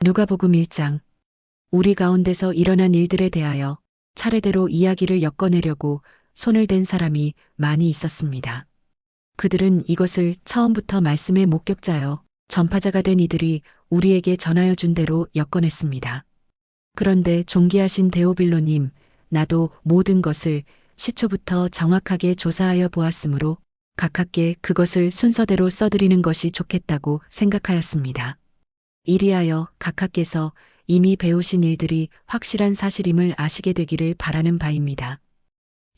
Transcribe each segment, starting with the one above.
누가복음 1장. 우리 가운데서 일어난 일들에 대하여 차례대로 이야기를 엮어내려고 손을 댄 사람이 많이 있었습니다. 그들은 이것을 처음부터 말씀의 목격자여 전파자가 된 이들이 우리에게 전하여 준 대로 엮어냈습니다. 그런데 존귀하신 데오빌로님, 나도 모든 것을 시초부터 정확하게 조사하여 보았으므로 가깝게 그것을 순서대로 써드리는 것이 좋겠다고 생각하였습니다. 이리하여 각하께서 이미 배우신 일들이 확실한 사실임을 아시게 되기를 바라는 바입니다.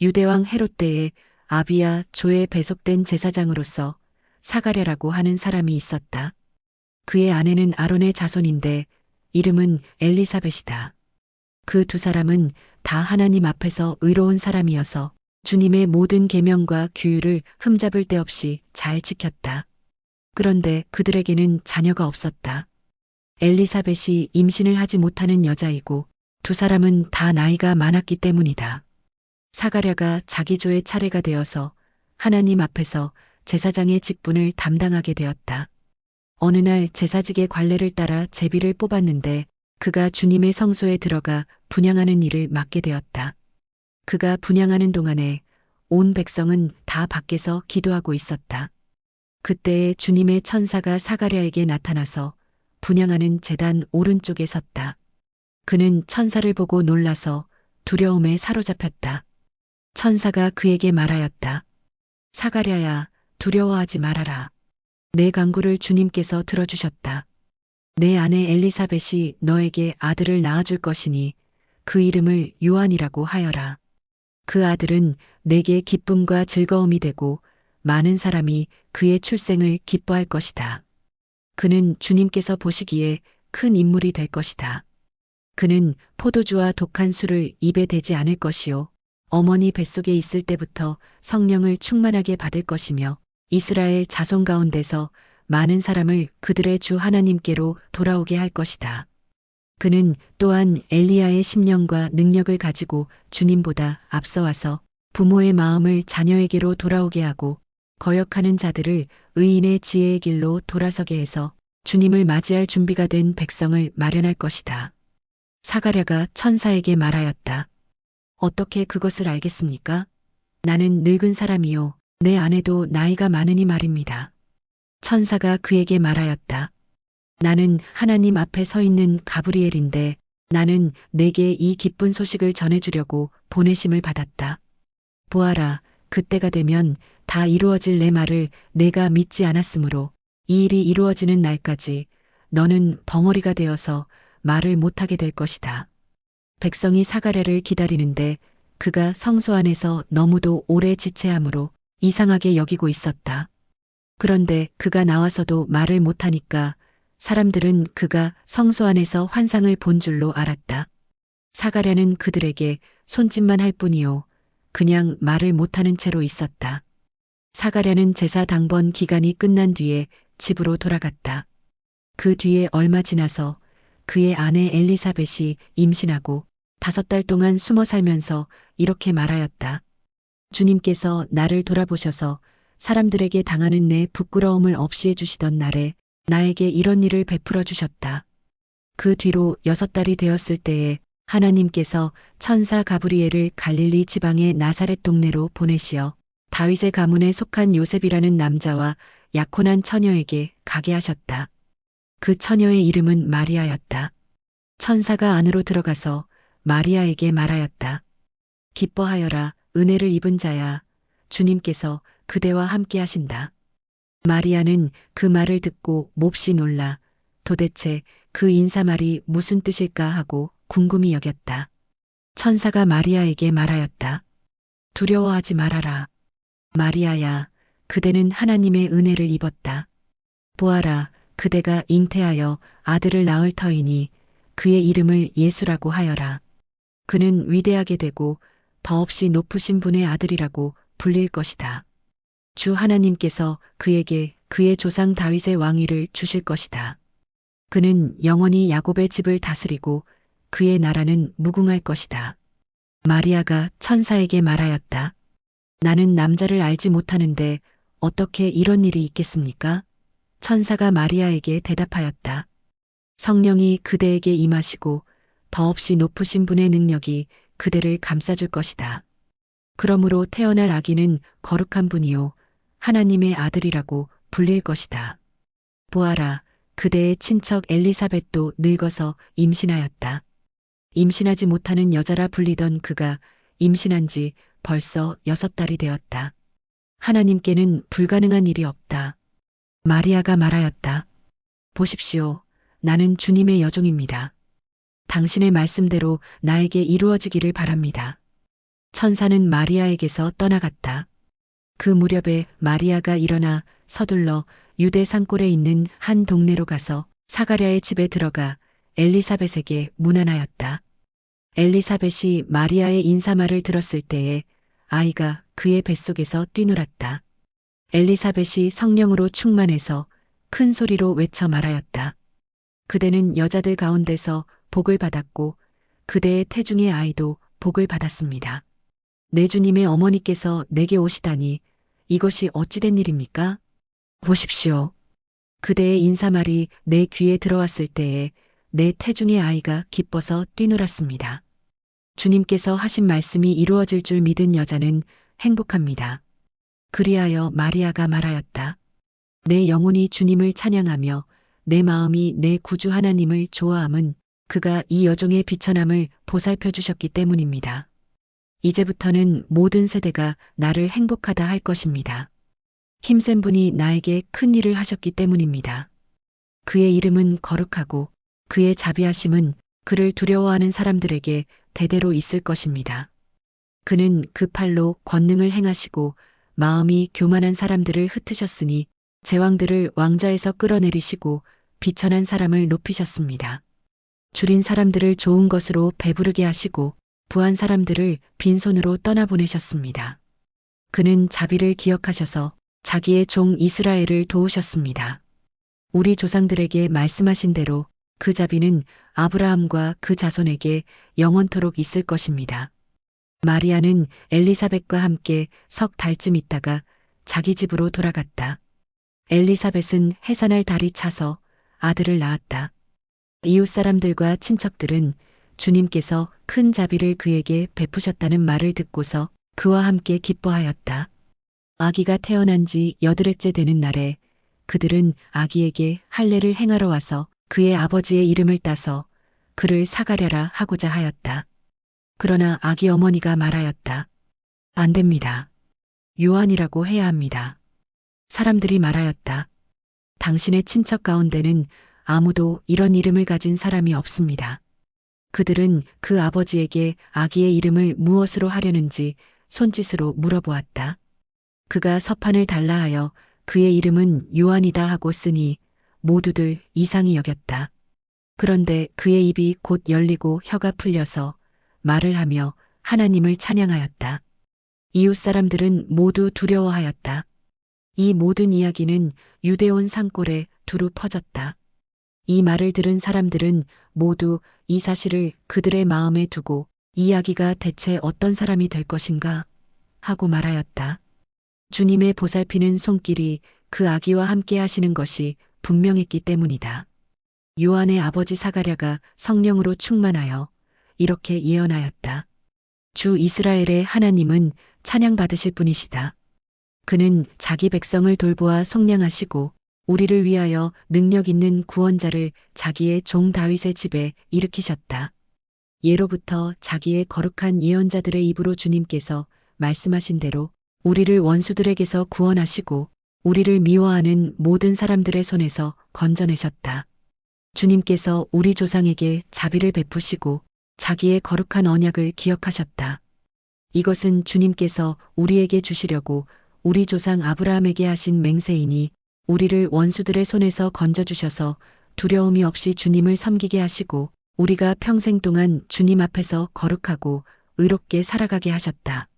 유대왕 헤롯 때에 아비야 조에 배속된 제사장으로서 사가랴라고 하는 사람이 있었다. 그의 아내는 아론의 자손인데 이름은 엘리사벳이다. 그 두 사람은 다 하나님 앞에서 의로운 사람이어서 주님의 모든 계명과 규율을 흠잡을 데 없이 잘 지켰다. 그런데 그들에게는 자녀가 없었다. 엘리사벳이 임신을 하지 못하는 여자이고 두 사람은 다 나이가 많았기 때문이다. 사가랴가 자기 조의 차례가 되어서 하나님 앞에서 제사장의 직분을 담당하게 되었다. 어느 날 제사직의 관례를 따라 제비를 뽑았는데 그가 주님의 성소에 들어가 분향하는 일을 맡게 되었다. 그가 분향하는 동안에 온 백성은 다 밖에서 기도하고 있었다. 그때에 주님의 천사가 사가랴에게 나타나서 분향하는 제단 오른쪽에 섰다. 그는 천사를 보고 놀라서 두려움에 사로잡혔다. 천사가 그에게 말하였다. 사가랴야, 두려워하지 말아라. 내 간구를 주님께서 들어주셨다. 내 아내 엘리사벳이 너에게 아들을 낳아줄 것이니 그 이름을 요한이라고 하여라. 그 아들은 내게 기쁨과 즐거움이 되고 많은 사람이 그의 출생을 기뻐할 것이다. 그는 주님께서 보시기에 큰 인물이 될 것이다. 그는 포도주와 독한 술을 입에 대지 않을 것이요. 어머니 뱃속에 있을 때부터 성령을 충만하게 받을 것이며 이스라엘 자손 가운데서 많은 사람을 그들의 주 하나님께로 돌아오게 할 것이다. 그는 또한 엘리야의 심령과 능력을 가지고 주님보다 앞서와서 부모의 마음을 자녀에게로 돌아오게 하고 거역하는 자들을 의인의 지혜의 길로 돌아서게 해서 주님을 맞이할 준비가 된 백성을 마련할 것이다. 사가랴가 천사에게 말하였다. 어떻게 그것을 알겠습니까? 나는 늙은 사람이요. 내 아내도 나이가 많으니 말입니다. 천사가 그에게 말하였다. 나는 하나님 앞에 서 있는 가브리엘인데 나는 내게 이 기쁜 소식을 전해주려고 보내심을 받았다. 보아라, 그때가 되면 다 이루어질 내 말을 내가 믿지 않았으므로 이 일이 이루어지는 날까지 너는 벙어리가 되어서 말을 못하게 될 것이다. 백성이 사가랴를 기다리는데 그가 성소 안에서 너무도 오래 지체함으로 이상하게 여기고 있었다. 그런데 그가 나와서도 말을 못하니까 사람들은 그가 성소 안에서 환상을 본 줄로 알았다. 사가랴는 그들에게 손짓만 할 뿐이요. 그냥 말을 못하는 채로 있었다. 사가랴는 제사 당번 기간이 끝난 뒤에 집으로 돌아갔다. 그 뒤에 얼마 지나서 그의 아내 엘리사벳이 임신하고 5달 동안 숨어 살면서 이렇게 말하였다. 주님께서 나를 돌아보셔서 사람들에게 당하는 내 부끄러움을 없이 해주시던 날에 나에게 이런 일을 베풀어 주셨다. 그 뒤로 6달이 되었을 때에 하나님께서 천사 가브리엘을 갈릴리 지방의 나사렛 동네로 보내시어 다윗의 가문에 속한 요셉이라는 남자와 약혼한 처녀에게 가게 하셨다. 그 처녀의 이름은 마리아였다. 천사가 안으로 들어가서 마리아에게 말하였다. 기뻐하여라, 은혜를 입은 자야. 주님께서 그대와 함께 하신다. 마리아는 그 말을 듣고 몹시 놀라 도대체 그 인사말이 무슨 뜻일까 하고 궁금히 여겼다. 천사가 마리아에게 말하였다. 두려워하지 말아라. 마리아야, 그대는 하나님의 은혜를 입었다. 보아라, 그대가 잉태하여 아들을 낳을 터이니 그의 이름을 예수라고 하여라. 그는 위대하게 되고 더없이 높으신 분의 아들이라고 불릴 것이다. 주 하나님께서 그에게 그의 조상 다윗의 왕위를 주실 것이다. 그는 영원히 야곱의 집을 다스리고 그의 나라는 무궁할 것이다. 마리아가 천사에게 말하였다. 나는 남자를 알지 못하는데 어떻게 이런 일이 있겠습니까? 천사가 마리아에게 대답하였다. 성령이 그대에게 임하시고 더없이 높으신 분의 능력이 그대를 감싸줄 것이다. 그러므로 태어날 아기는 거룩한 분이요 하나님의 아들이라고 불릴 것이다. 보아라, 그대의 친척 엘리사벳도 늙어서 임신하였다. 임신하지 못하는 여자라 불리던 그가 임신한 지 벌써 6달이 되었다. 하나님께는 불가능한 일이 없다. 마리아가 말하였다. 보십시오. 나는 주님의 여종입니다. 당신의 말씀대로 나에게 이루어지기를 바랍니다. 천사는 마리아에게서 떠나갔다. 그 무렵에 마리아가 일어나 서둘러 유대 산골에 있는 한 동네로 가서 사가랴의 집에 들어가 엘리사벳에게 문안하였다. 엘리사벳이 마리아의 인사말을 들었을 때에 아이가 그의 뱃속에서 뛰놀았다. 엘리사벳이 성령으로 충만해서 큰 소리로 외쳐 말하였다. 그대는 여자들 가운데서 복을 받았고 그대의 태중의 아이도 복을 받았습니다. 내 주님의 어머니께서 내게 오시다니 이것이 어찌된 일입니까? 보십시오. 그대의 인사말이 내 귀에 들어왔을 때에 내 태중의 아이가 기뻐서 뛰놀았습니다. 주님께서 하신 말씀이 이루어질 줄 믿은 여자는 행복합니다. 그리하여 마리아가 말하였다. 내 영혼이 주님을 찬양하며 내 마음이 내 구주 하나님을 좋아함은 그가 이 여종의 비천함을 보살펴 주셨기 때문입니다. 이제부터는 모든 세대가 나를 행복하다 할 것입니다. 힘센 분이 나에게 큰 일을 하셨기 때문입니다. 그의 이름은 거룩하고 그의 자비하심은 그를 두려워하는 사람들에게 대대로 있을 것입니다. 그는 그 팔로 권능을 행하시고 마음이 교만한 사람들을 흩으셨으니 제왕들을 왕좌에서 끌어내리시고 비천한 사람을 높이셨습니다. 줄인 사람들을 좋은 것으로 배부르게 하시고 부한 사람들을 빈손으로 떠나보내셨습니다. 그는 자비를 기억하셔서 자기의 종 이스라엘을 도우셨습니다. 우리 조상들에게 말씀하신 대로 그 자비는 아브라함과 그 자손에게 영원토록 있을 것입니다. 마리아는 엘리사벳과 함께 석 달쯤 있다가 자기 집으로 돌아갔다. 엘리사벳은 해산할 달이 차서 아들을 낳았다. 이웃 사람들과 친척들은 주님께서 큰 자비를 그에게 베푸셨다는 말을 듣고서 그와 함께 기뻐하였다. 아기가 태어난 지 8회째 되는 날에 그들은 아기에게 할례를 행하러 와서 그의 아버지의 이름을 따서 그를 사가랴라 하고자 하였다. 그러나 아기 어머니가 말하였다. 안 됩니다. 요한이라고 해야 합니다. 사람들이 말하였다. 당신의 친척 가운데는 아무도 이런 이름을 가진 사람이 없습니다. 그들은 그 아버지에게 아기의 이름을 무엇으로 하려는지 손짓으로 물어보았다. 그가 서판을 달라 하여 그의 이름은 요한이다 하고 쓰니 모두들 이상히 여겼다. 그런데 그의 입이 곧 열리고 혀가 풀려서 말을 하며 하나님을 찬양하였다. 이웃 사람들은 모두 두려워하였다. 이 모든 이야기는 유대온 산골에 두루 퍼졌다. 이 말을 들은 사람들은 모두 이 사실을 그들의 마음에 두고 이 아기가 대체 어떤 사람이 될 것인가 하고 말하였다. 주님의 보살피는 손길이 그 아기와 함께 하시는 것이 분명했기 때문이다. 요한의 아버지 사가랴가 성령으로 충만하여 이렇게 예언하였다. 주 이스라엘의 하나님은 찬양받으실 분이시다. 그는 자기 백성을 돌보아 속량하시고 우리를 위하여 능력 있는 구원자를 자기의 종 다윗의 집에 일으키셨다. 예로부터 자기의 거룩한 예언자들의 입으로 주님께서 말씀하신 대로 우리를 원수들에게서 구원하시고 우리를 미워하는 모든 사람들의 손에서 건져내셨다. 주님께서 우리 조상에게 자비를 베푸시고 자기의 거룩한 언약을 기억하셨다. 이것은 주님께서 우리에게 주시려고 우리 조상 아브라함에게 하신 맹세이니 우리를 원수들의 손에서 건져주셔서 두려움이 없이 주님을 섬기게 하시고 우리가 평생 동안 주님 앞에서 거룩하고 의롭게 살아가게 하셨다.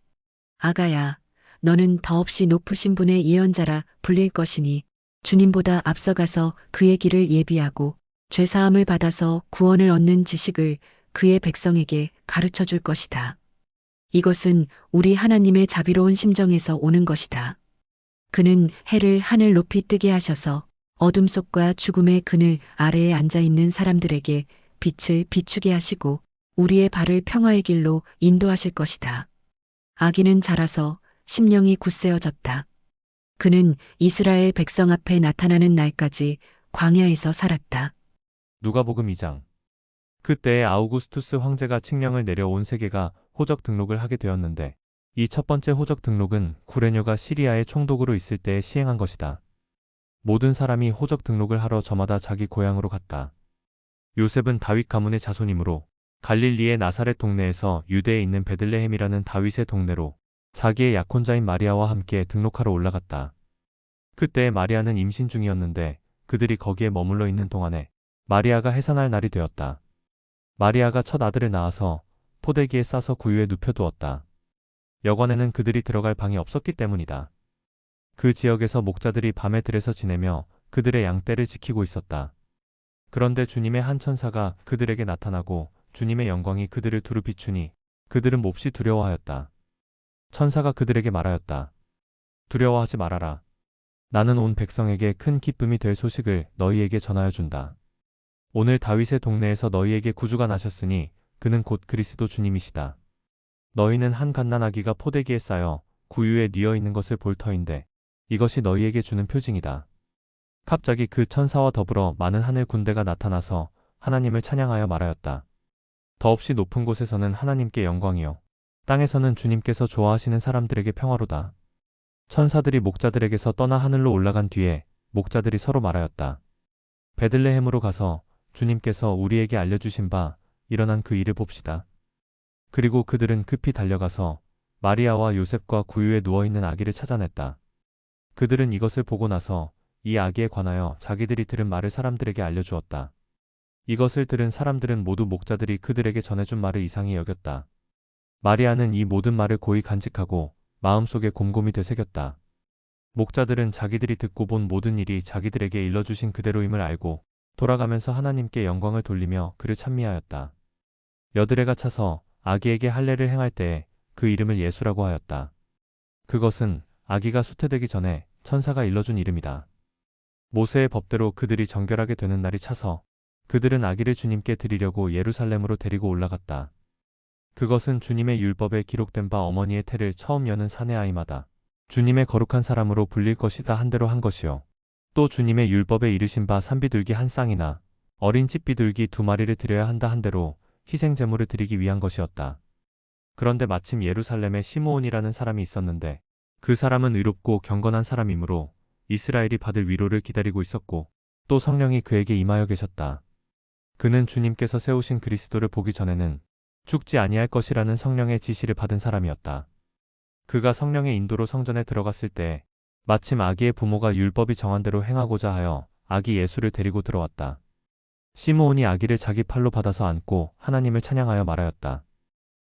아가야, 너는 더없이 높으신 분의 예언자라 불릴 것이니 주님보다 앞서가서 그의 길을 예비하고 죄사함을 받아서 구원을 얻는 지식을 그의 백성에게 가르쳐 줄 것이다. 이것은 우리 하나님의 자비로운 심정에서 오는 것이다. 그는 해를 하늘 높이 뜨게 하셔서 어둠 속과 죽음의 그늘 아래에 앉아 있는 사람들에게 빛을 비추게 하시고 우리의 발을 평화의 길로 인도하실 것이다. 아기는 자라서 심령이 굳세어졌다. 그는 이스라엘 백성 앞에 나타나는 날까지 광야에서 살았다. 누가복음 2장. 그때에 아우구스투스 황제가 칙령을 내려 온 세계가 호적 등록을 하게 되었는데 이 첫 번째 호적 등록은 구레뇨가 시리아의 총독으로 있을 때에 시행한 것이다. 모든 사람이 호적 등록을 하러 저마다 자기 고향으로 갔다. 요셉은 다윗 가문의 자손이므로 갈릴리의 나사렛 동네에서 유대에 있는 베들레헴이라는 다윗의 동네로 자기의 약혼자인 마리아와 함께 등록하러 올라갔다. 그때 마리아는 임신 중이었는데 그들이 거기에 머물러 있는 동안에 마리아가 해산할 날이 되었다. 마리아가 첫 아들을 낳아서 포대기에 싸서 구유에 눕혀두었다. 여관에는 그들이 들어갈 방이 없었기 때문이다. 그 지역에서 목자들이 밤에 들에서 지내며 그들의 양떼를 지키고 있었다. 그런데 주님의 한 천사가 그들에게 나타나고 주님의 영광이 그들을 두루 비추니 그들은 몹시 두려워하였다. 천사가 그들에게 말하였다. 두려워하지 말아라. 나는 온 백성에게 큰 기쁨이 될 소식을 너희에게 전하여 준다. 오늘 다윗의 동네에서 너희에게 구주가 나셨으니 그는 곧 그리스도 주님이시다. 너희는 한 갓난아기가 포대기에 쌓여 구유에 뉘어 있는 것을 볼 터인데 이것이 너희에게 주는 표징이다. 갑자기 그 천사와 더불어 많은 하늘 군대가 나타나서 하나님을 찬양하여 말하였다. 더없이 높은 곳에서는 하나님께 영광이요 땅에서는 주님께서 좋아하시는 사람들에게 평화로다. 천사들이 목자들에게서 떠나 하늘로 올라간 뒤에 목자들이 서로 말하였다. 베들레헴으로 가서 주님께서 우리에게 알려주신 바 일어난 그 일을 봅시다. 그리고 그들은 급히 달려가서 마리아와 요셉과 구유에 누워있는 아기를 찾아냈다. 그들은 이것을 보고 나서 이 아기에 관하여 자기들이 들은 말을 사람들에게 알려주었다. 이것을 들은 사람들은 모두 목자들이 그들에게 전해준 말을 이상히 여겼다. 마리아는 이 모든 말을 고이 간직하고 마음속에 곰곰이 되새겼다. 목자들은 자기들이 듣고 본 모든 일이 자기들에게 일러주신 그대로임을 알고 돌아가면서 하나님께 영광을 돌리며 그를 찬미하였다. 여드레가 차서 아기에게 할례를 행할 때에 그 이름을 예수라고 하였다. 그것은 아기가 수태되기 전에 천사가 일러준 이름이다. 모세의 법대로 그들이 정결하게 되는 날이 차서 그들은 아기를 주님께 드리려고 예루살렘으로 데리고 올라갔다. 그것은 주님의 율법에 기록된 바 어머니의 태를 처음 여는 사내 아이마다 주님의 거룩한 사람으로 불릴 것이다 한 대로 한 것이요. 또 주님의 율법에 이르신 바 산비둘기 한 쌍이나 어린 칡비둘기 두 마리를 드려야 한다 한 대로 희생 제물을 드리기 위한 것이었다. 그런데 마침 예루살렘에 시므온이라는 사람이 있었는데 그 사람은 의롭고 경건한 사람이므로 이스라엘이 받을 위로를 기다리고 있었고 또 성령이 그에게 임하여 계셨다. 그는 주님께서 세우신 그리스도를 보기 전에는 죽지 아니할 것이라는 성령의 지시를 받은 사람이었다. 그가 성령의 인도로 성전에 들어갔을 때 마침 아기의 부모가 율법이 정한 대로 행하고자 하여 아기 예수를 데리고 들어왔다. 시므온이 아기를 자기 팔로 받아서 안고 하나님을 찬양하여 말하였다.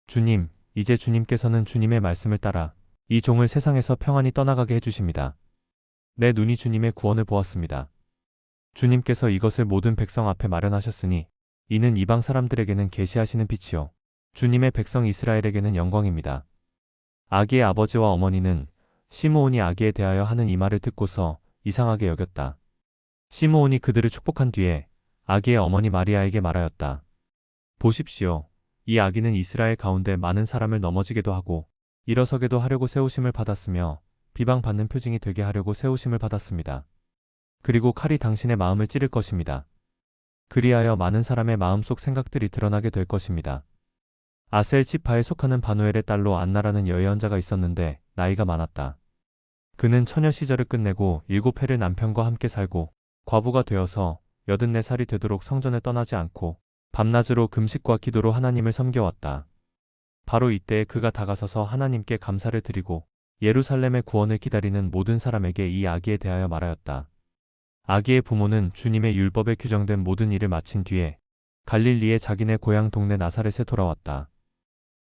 주님, 이제 주님께서는 주님의 말씀을 따라 이 종을 세상에서 평안히 떠나가게 해주십니다. 내 눈이 주님의 구원을 보았습니다. 주님께서 이것을 모든 백성 앞에 마련하셨으니 이는 이방 사람들에게는 계시하시는 빛이요 주님의 백성 이스라엘에게는 영광입니다. 아기의 아버지와 어머니는 시므온이 아기에 대하여 하는 이 말을 듣고서 이상하게 여겼다. 시므온이 그들을 축복한 뒤에 아기의 어머니 마리아에게 말하였다. 보십시오. 이 아기는 이스라엘 가운데 많은 사람을 넘어지게도 하고 일어서게도 하려고 세우심을 받았으며 비방받는 표징이 되게 하려고 세우심을 받았습니다. 그리고 칼이 당신의 마음을 찌를 것입니다. 그리하여 많은 사람의 마음속 생각들이 드러나게 될 것입니다. 아셀 지파에 속하는 바누엘의 딸로 안나라는 여예언자가 있었는데 나이가 많았다. 그는 처녀 시절을 끝내고 7해를 남편과 함께 살고 과부가 되어서 84살이 되도록 성전을 떠나지 않고 밤낮으로 금식과 기도로 하나님을 섬겨왔다. 바로 이때에 그가 다가서서 하나님께 감사를 드리고 예루살렘의 구원을 기다리는 모든 사람에게 이 아기에 대하여 말하였다. 아기의 부모는 주님의 율법에 규정된 모든 일을 마친 뒤에 갈릴리의 자기네 고향 동네 나사렛에 돌아왔다.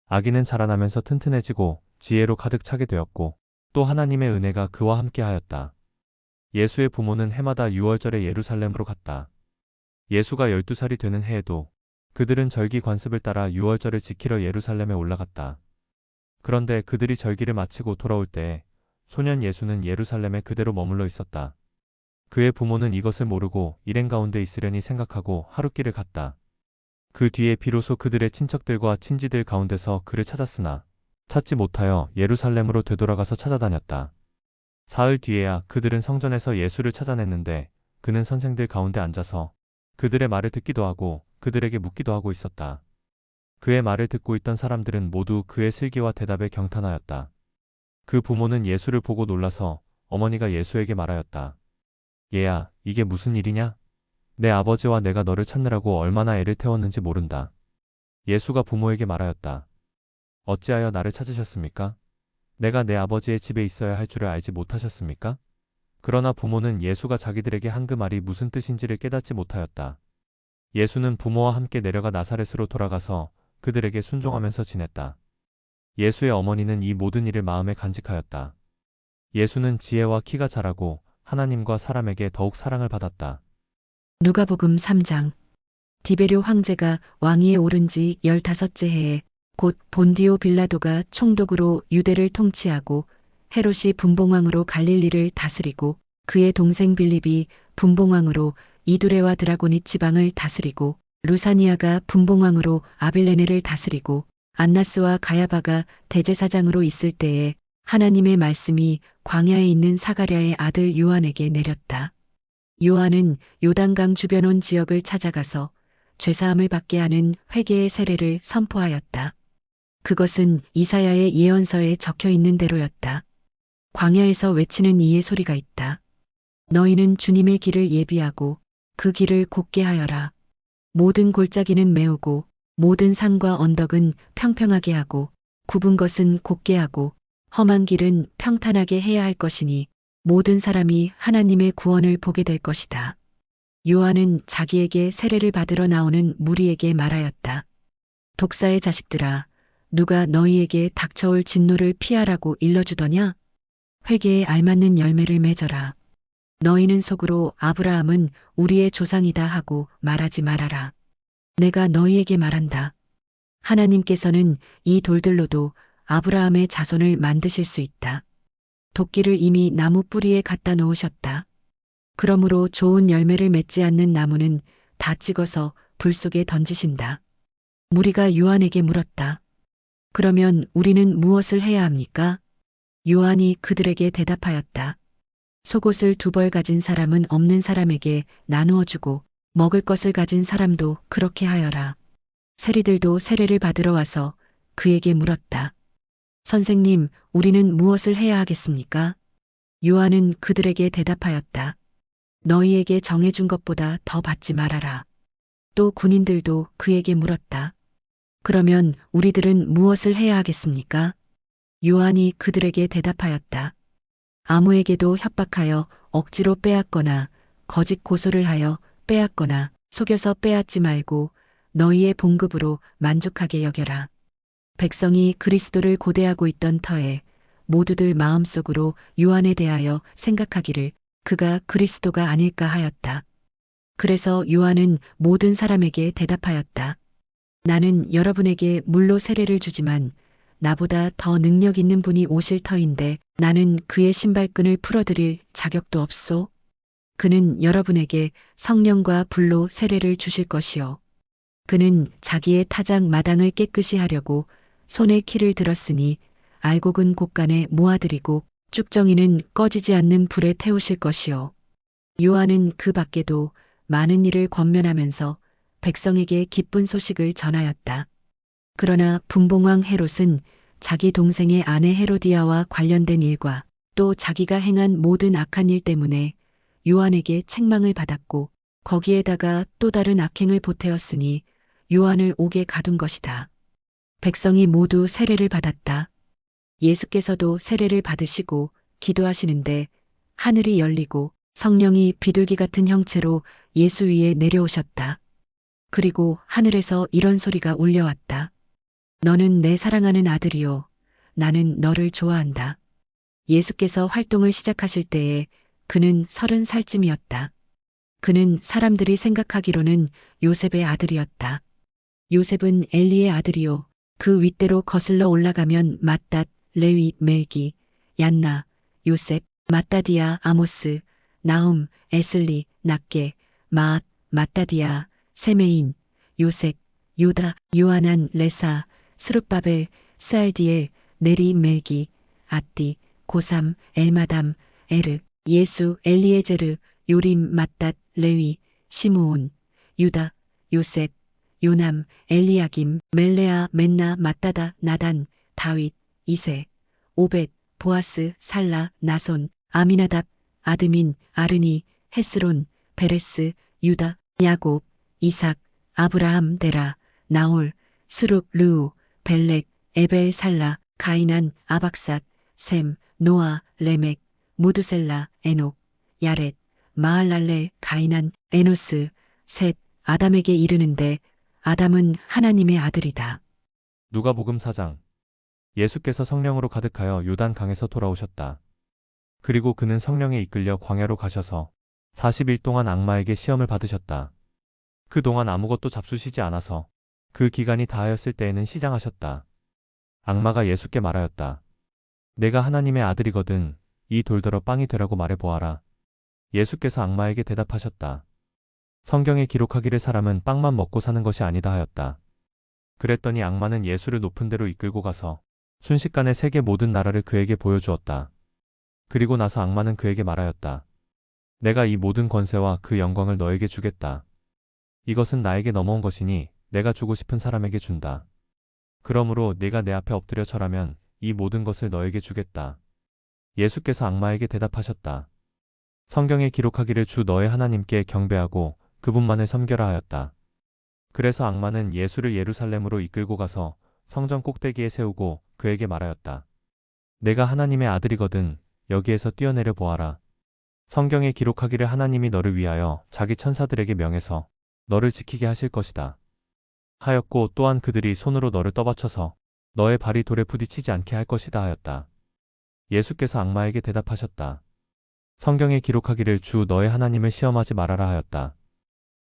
아기는 자라나면서 튼튼해지고 지혜로 가득 차게 되었고 또 하나님의 은혜가 그와 함께 하였다. 예수의 부모는 해마다 6월절에 예루살렘으로 갔다. 예수가 12살이 되는 해에도 그들은 절기 관습을 따라 6월절을 지키러 예루살렘에 올라갔다. 그런데 그들이 절기를 마치고 돌아올 때 소년 예수는 예루살렘에 그대로 머물러 있었다. 그의 부모는 이것을 모르고 일행 가운데 있으려니 생각하고 하룻길을 갔다. 그 뒤에 비로소 그들의 친척들과 친지들 가운데서 그를 찾았으나 찾지 못하여 예루살렘으로 되돌아가서 찾아다녔다. 사흘 뒤에야 그들은 성전에서 예수를 찾아냈는데 그는 선생들 가운데 앉아서 그들의 말을 듣기도 하고 그들에게 묻기도 하고 있었다. 그의 말을 듣고 있던 사람들은 모두 그의 슬기와 대답에 경탄하였다. 그 부모는 예수를 보고 놀라서 어머니가 예수에게 말하였다. 얘야, 이게 무슨 일이냐? 내 아버지와 내가 너를 찾느라고 얼마나 애를 태웠는지 모른다. 예수가 부모에게 말하였다. 어찌하여 나를 찾으셨습니까? 내가 내 아버지의 집에 있어야 할 줄을 알지 못하셨습니까? 그러나 부모는 예수가 자기들에게 한 그 말이 무슨 뜻인지를 깨닫지 못하였다. 예수는 부모와 함께 내려가 나사렛으로 돌아가서 그들에게 순종하면서 지냈다. 예수의 어머니는 이 모든 일을 마음에 간직하였다. 예수는 지혜와 키가 자라고 하나님과 사람에게 더욱 사랑을 받았다. 누가복음 3장. 디베료 황제가 왕위에 오른 지 15째 해에 곧 본디오 빌라도가 총독으로 유대를 통치하고 헤롯이 분봉왕으로 갈릴리를 다스리고 그의 동생 빌립이 분봉왕으로 이두레와 드라고니 지방을 다스리고 루사니아가 분봉왕으로 아빌레네를 다스리고 안나스와 가야바가 대제사장으로 있을 때에 하나님의 말씀이 광야에 있는 사가랴의 아들 요한에게 내렸다. 요한은 요단강 주변 온 지역을 찾아가서 죄사함을 받게 하는 회개의 세례를 선포하였다. 그것은 이사야의 예언서에 적혀 있는 대로였다. 광야에서 외치는 이의 소리가 있다. 너희는 주님의 길을 예비하고 그 길을 곧게 하여라. 모든 골짜기는 메우고 모든 산과 언덕은 평평하게 하고 굽은 것은 곧게 하고 험한 길은 평탄하게 해야 할 것이니 모든 사람이 하나님의 구원을 보게 될 것이다. 요한은 자기에게 세례를 받으러 나오는 무리에게 말하였다. 독사의 자식들아, 누가 너희에게 닥쳐올 진노를 피하라고 일러주더냐? 회개에 알맞는 열매를 맺어라. 너희는 속으로 아브라함은 우리의 조상이다 하고 말하지 말아라. 내가 너희에게 말한다. 하나님께서는 이 돌들로도 아브라함의 자손을 만드실 수 있다. 도끼를 이미 나무 뿌리에 갖다 놓으셨다. 그러므로 좋은 열매를 맺지 않는 나무는 다 찍어서 불 속에 던지신다. 무리가 요한에게 물었다. 그러면 우리는 무엇을 해야 합니까? 요한이 그들에게 대답하였다. 속옷을 2벌 가진 사람은 없는 사람에게 나누어 주고 먹을 것을 가진 사람도 그렇게 하여라. 세리들도 세례를 받으러 와서 그에게 물었다. 선생님, 우리는 무엇을 해야 하겠습니까? 요한은 그들에게 대답하였다. 너희에게 정해준 것보다 더 받지 말아라. 또 군인들도 그에게 물었다. 그러면 우리들은 무엇을 해야 하겠습니까? 요한이 그들에게 대답하였다. 아무에게도 협박하여 억지로 빼앗거나 거짓 고소를 하여 빼앗거나 속여서 빼앗지 말고 너희의 봉급으로 만족하게 여겨라. 백성이 그리스도를 고대하고 있던 터에 모두들 마음속으로 요한에 대하여 생각하기를 그가 그리스도가 아닐까 하였다. 그래서 요한은 모든 사람에게 대답하였다. 나는 여러분에게 물로 세례를 주지만 나보다 더 능력 있는 분이 오실 터인데 나는 그의 신발끈을 풀어드릴 자격도 없소. 그는 여러분에게 성령과 불로 세례를 주실 것이요. 그는 자기의 타작 마당을 깨끗이 하려고 손에 키를 들었으니 알곡은 곳간에 모아들이고 쭉정이는 꺼지지 않는 불에 태우실 것이요. 요한은 그 밖에도 많은 일을 권면하면서 백성에게 기쁜 소식을 전하였다. 그러나 분봉왕 헤롯은 자기 동생의 아내 헤로디아와 관련된 일과 또 자기가 행한 모든 악한 일 때문에 요한에게 책망을 받았고 거기에다가 또 다른 악행을 보태었으니 요한을 옥에 가둔 것이다. 백성이 모두 세례를 받았다. 예수께서도 세례를 받으시고 기도하시는데 하늘이 열리고 성령이 비둘기 같은 형체로 예수 위에 내려오셨다. 그리고 하늘에서 이런 소리가 울려왔다. 너는 내 사랑하는 아들이요. 나는 너를 좋아한다. 예수께서 활동을 시작하실 때에 그는 30살쯤이었다. 그는 사람들이 생각하기로는 요셉의 아들이었다. 요셉은 엘리의 아들이요. 그 윗대로 거슬러 올라가면 맏닷, 레위, 멜기, 얀나, 요셉, 마따디아, 아모스, 나움, 에슬리, 낫게, 마앗, 마따디아, 세메인, 요색, 요다, 요하난, 레사, 스룹바벨, 스알디엘, 네리, 멜기, 아띠, 고삼, 엘마담, 에르, 예수, 엘리에제르, 요림, 맏닷, 레위, 시므온, 유다, 요셉, 요남, 엘리야김, 멜레아, 맨나, 맏다다, 나단, 다윗, 이세, 오벳, 보아스, 살라, 나손, 아미나답, 아드민, 아르니, 헤스론, 베레스, 유다, 야곱, 이삭, 아브라함, 데라, 나홀, 스룹, 르우, 벨렉, 에벨, 살라, 가이난, 아박삿, 셈, 노아, 레멕, 무드셀라, 에녹, 야렛, 마할랄렐, 가이난, 에노스, 셋, 아담에게 이르는데 아담은 하나님의 아들이다. 누가복음 4장. 예수께서 성령으로 가득하여 요단 강에서 돌아오셨다. 그리고 그는 성령에 이끌려 광야로 가셔서 40일 동안 악마에게 시험을 받으셨다. 그동안 아무것도 잡수시지 않아서 그 기간이 다하였을 때에는 시장하셨다. 악마가 예수께 말하였다. 내가 하나님의 아들이거든 이 돌더러 빵이 되라고 말해보아라. 예수께서 악마에게 대답하셨다. 성경에 기록하기를 사람은 빵만 먹고 사는 것이 아니다 하였다. 그랬더니 악마는 예수를 높은 데로 이끌고 가서 순식간에 세계 모든 나라를 그에게 보여주었다. 그리고 나서 악마는 그에게 말하였다. 내가 이 모든 권세와 그 영광을 너에게 주겠다. 이것은 나에게 넘어온 것이니 내가 주고 싶은 사람에게 준다. 그러므로 네가 내 앞에 엎드려 절하면 이 모든 것을 너에게 주겠다. 예수께서 악마에게 대답하셨다. 성경에 기록하기를 주 너의 하나님께 경배하고 그분만을 섬겨라 하였다. 그래서 악마는 예수를 예루살렘으로 이끌고 가서 성전 꼭대기에 세우고 그에게 말하였다. 내가 하나님의 아들이거든 여기에서 뛰어내려 보아라. 성경에 기록하기를 하나님이 너를 위하여 자기 천사들에게 명해서 너를 지키게 하실 것이다. 하였고 또한 그들이 손으로 너를 떠받쳐서 너의 발이 돌에 부딪히지 않게 할 것이다 하였다. 예수께서 악마에게 대답하셨다. 성경에 기록하기를 주 너의 하나님을 시험하지 말아라 하였다.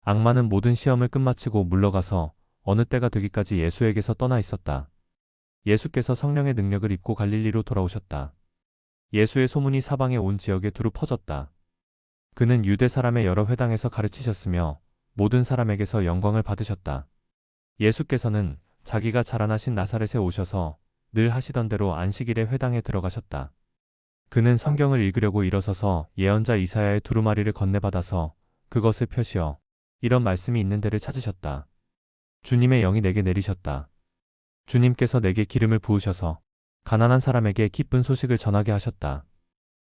악마는 모든 시험을 끝마치고 물러가서 어느 때가 되기까지 예수에게서 떠나 있었다. 예수께서 성령의 능력을 입고 갈릴리로 돌아오셨다. 예수의 소문이 사방의 온 지역에 두루 퍼졌다. 그는 유대 사람의 여러 회당에서 가르치셨으며 모든 사람에게서 영광을 받으셨다. 예수께서는 자기가 자라나신 나사렛에 오셔서 늘 하시던 대로 안식일에 회당에 들어가셨다. 그는 성경을 읽으려고 일어서서 예언자 이사야의 두루마리를 건네받아서 그것을 펴시어 이런 말씀이 있는 데를 찾으셨다. 주님의 영이 내게 내리셨다. 주님께서 내게 기름을 부으셔서 가난한 사람에게 기쁜 소식을 전하게 하셨다.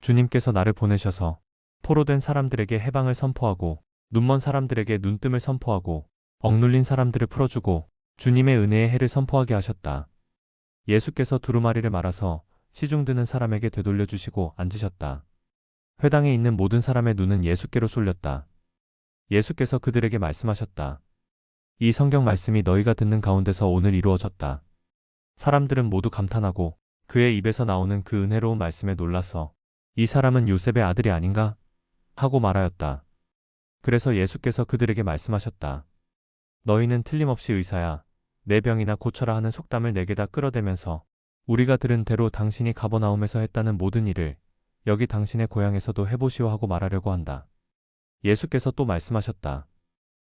주님께서 나를 보내셔서 포로된 사람들에게 해방을 선포하고 눈먼 사람들에게 눈뜸을 선포하고 억눌린 사람들을 풀어주고 주님의 은혜의 해를 선포하게 하셨다. 예수께서 두루마리를 말아서 시중 드는 사람에게 되돌려 주시고 앉으셨다. 회당에 있는 모든 사람의 눈은 예수께로 쏠렸다. 예수께서 그들에게 말씀하셨다. 이 성경 말씀이 너희가 듣는 가운데서 오늘 이루어졌다. 사람들은 모두 감탄하고 그의 입에서 나오는 그 은혜로운 말씀에 놀라서 이 사람은 요셉의 아들이 아닌가? 하고 말하였다. 그래서 예수께서 그들에게 말씀하셨다. 너희는 틀림없이 의사야. 내 병이나 고쳐라 하는 속담을 내게다 끌어대면서 우리가 들은 대로 당신이 가버나움에서 했다는 모든 일을 여기 당신의 고향에서도 해보시오 하고 말하려고 한다. 예수께서 또 말씀하셨다.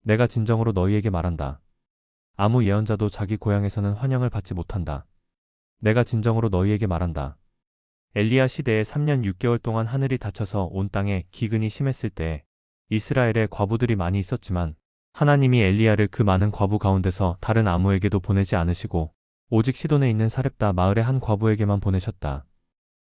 내가 진정으로 너희에게 말한다. 아무 예언자도 자기 고향에서는 환영을 받지 못한다. 내가 진정으로 너희에게 말한다. 엘리야 시대에 3년 6개월 동안 하늘이 닫혀서 온 땅에 기근이 심했을 때 이스라엘에 과부들이 많이 있었지만 하나님이 엘리야를 그 많은 과부 가운데서 다른 아무에게도 보내지 않으시고 오직 시돈에 있는 사렙다 마을의 한 과부에게만 보내셨다.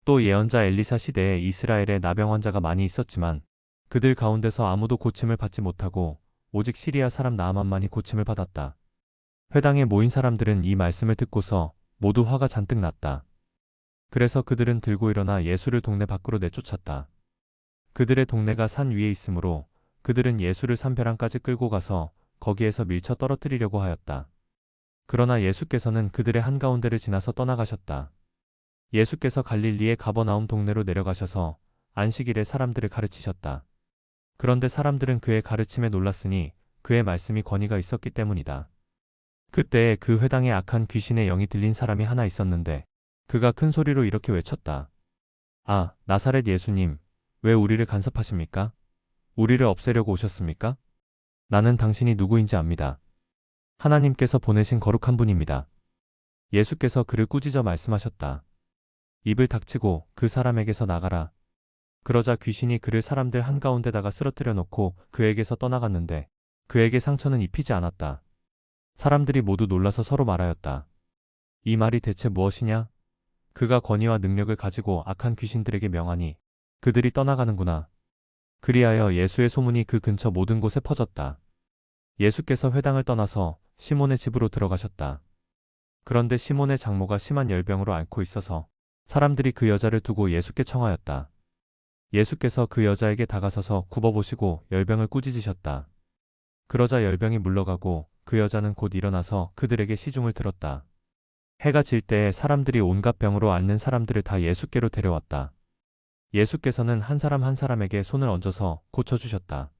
또 예언자 엘리사 시대에 이스라엘에 나병 환자가 많이 있었지만 그들 가운데서 아무도 고침을 받지 못하고 오직 시리아 사람 나아만만이 고침을 받았다. 회당에 모인 사람들은 이 말씀을 듣고서 모두 화가 잔뜩 났다. 그래서 그들은 들고 일어나 예수를 동네 밖으로 내쫓았다. 그들의 동네가 산 위에 있으므로 그들은 예수를 산벼랑까지 끌고 가서 거기에서 밀쳐 떨어뜨리려고 하였다. 그러나 예수께서는 그들의 한가운데를 지나서 떠나가셨다. 예수께서 갈릴리의 가버나움 동네로 내려가셔서 안식일에 사람들을 가르치셨다. 그런데 사람들은 그의 가르침에 놀랐으니 그의 말씀이 권위가 있었기 때문이다. 그때에 그 회당에 악한 귀신의 영이 들린 사람이 하나 있었는데 그가 큰 소리로 이렇게 외쳤다. 아, 나사렛 예수님, 왜 우리를 간섭하십니까? 우리를 없애려고 오셨습니까? 나는 당신이 누구인지 압니다. 하나님께서 보내신 거룩한 분입니다. 예수께서 그를 꾸짖어 말씀하셨다. 입을 닥치고 그 사람에게서 나가라. 그러자 귀신이 그를 사람들 한가운데다가 쓰러뜨려 놓고 그에게서 떠나갔는데 그에게 상처는 입히지 않았다. 사람들이 모두 놀라서 서로 말하였다. 이 말이 대체 무엇이냐? 그가 권위와 능력을 가지고 악한 귀신들에게 명하니 그들이 떠나가는구나. 그리하여 예수의 소문이 그 근처 모든 곳에 퍼졌다. 예수께서 회당을 떠나서 시몬의 집으로 들어가셨다. 그런데 시몬의 장모가 심한 열병으로 앓고 있어서 사람들이 그 여자를 두고 예수께 청하였다. 예수께서 그 여자에게 다가서서 굽어보시고 열병을 꾸짖으셨다. 그러자 열병이 물러가고 그 여자는 곧 일어나서 그들에게 시중을 들었다. 해가 질 때에 사람들이 온갖 병으로 앓는 사람들을 다 예수께로 데려왔다. 예수께서는 한 사람 한 사람에게 손을 얹어서 고쳐주셨다.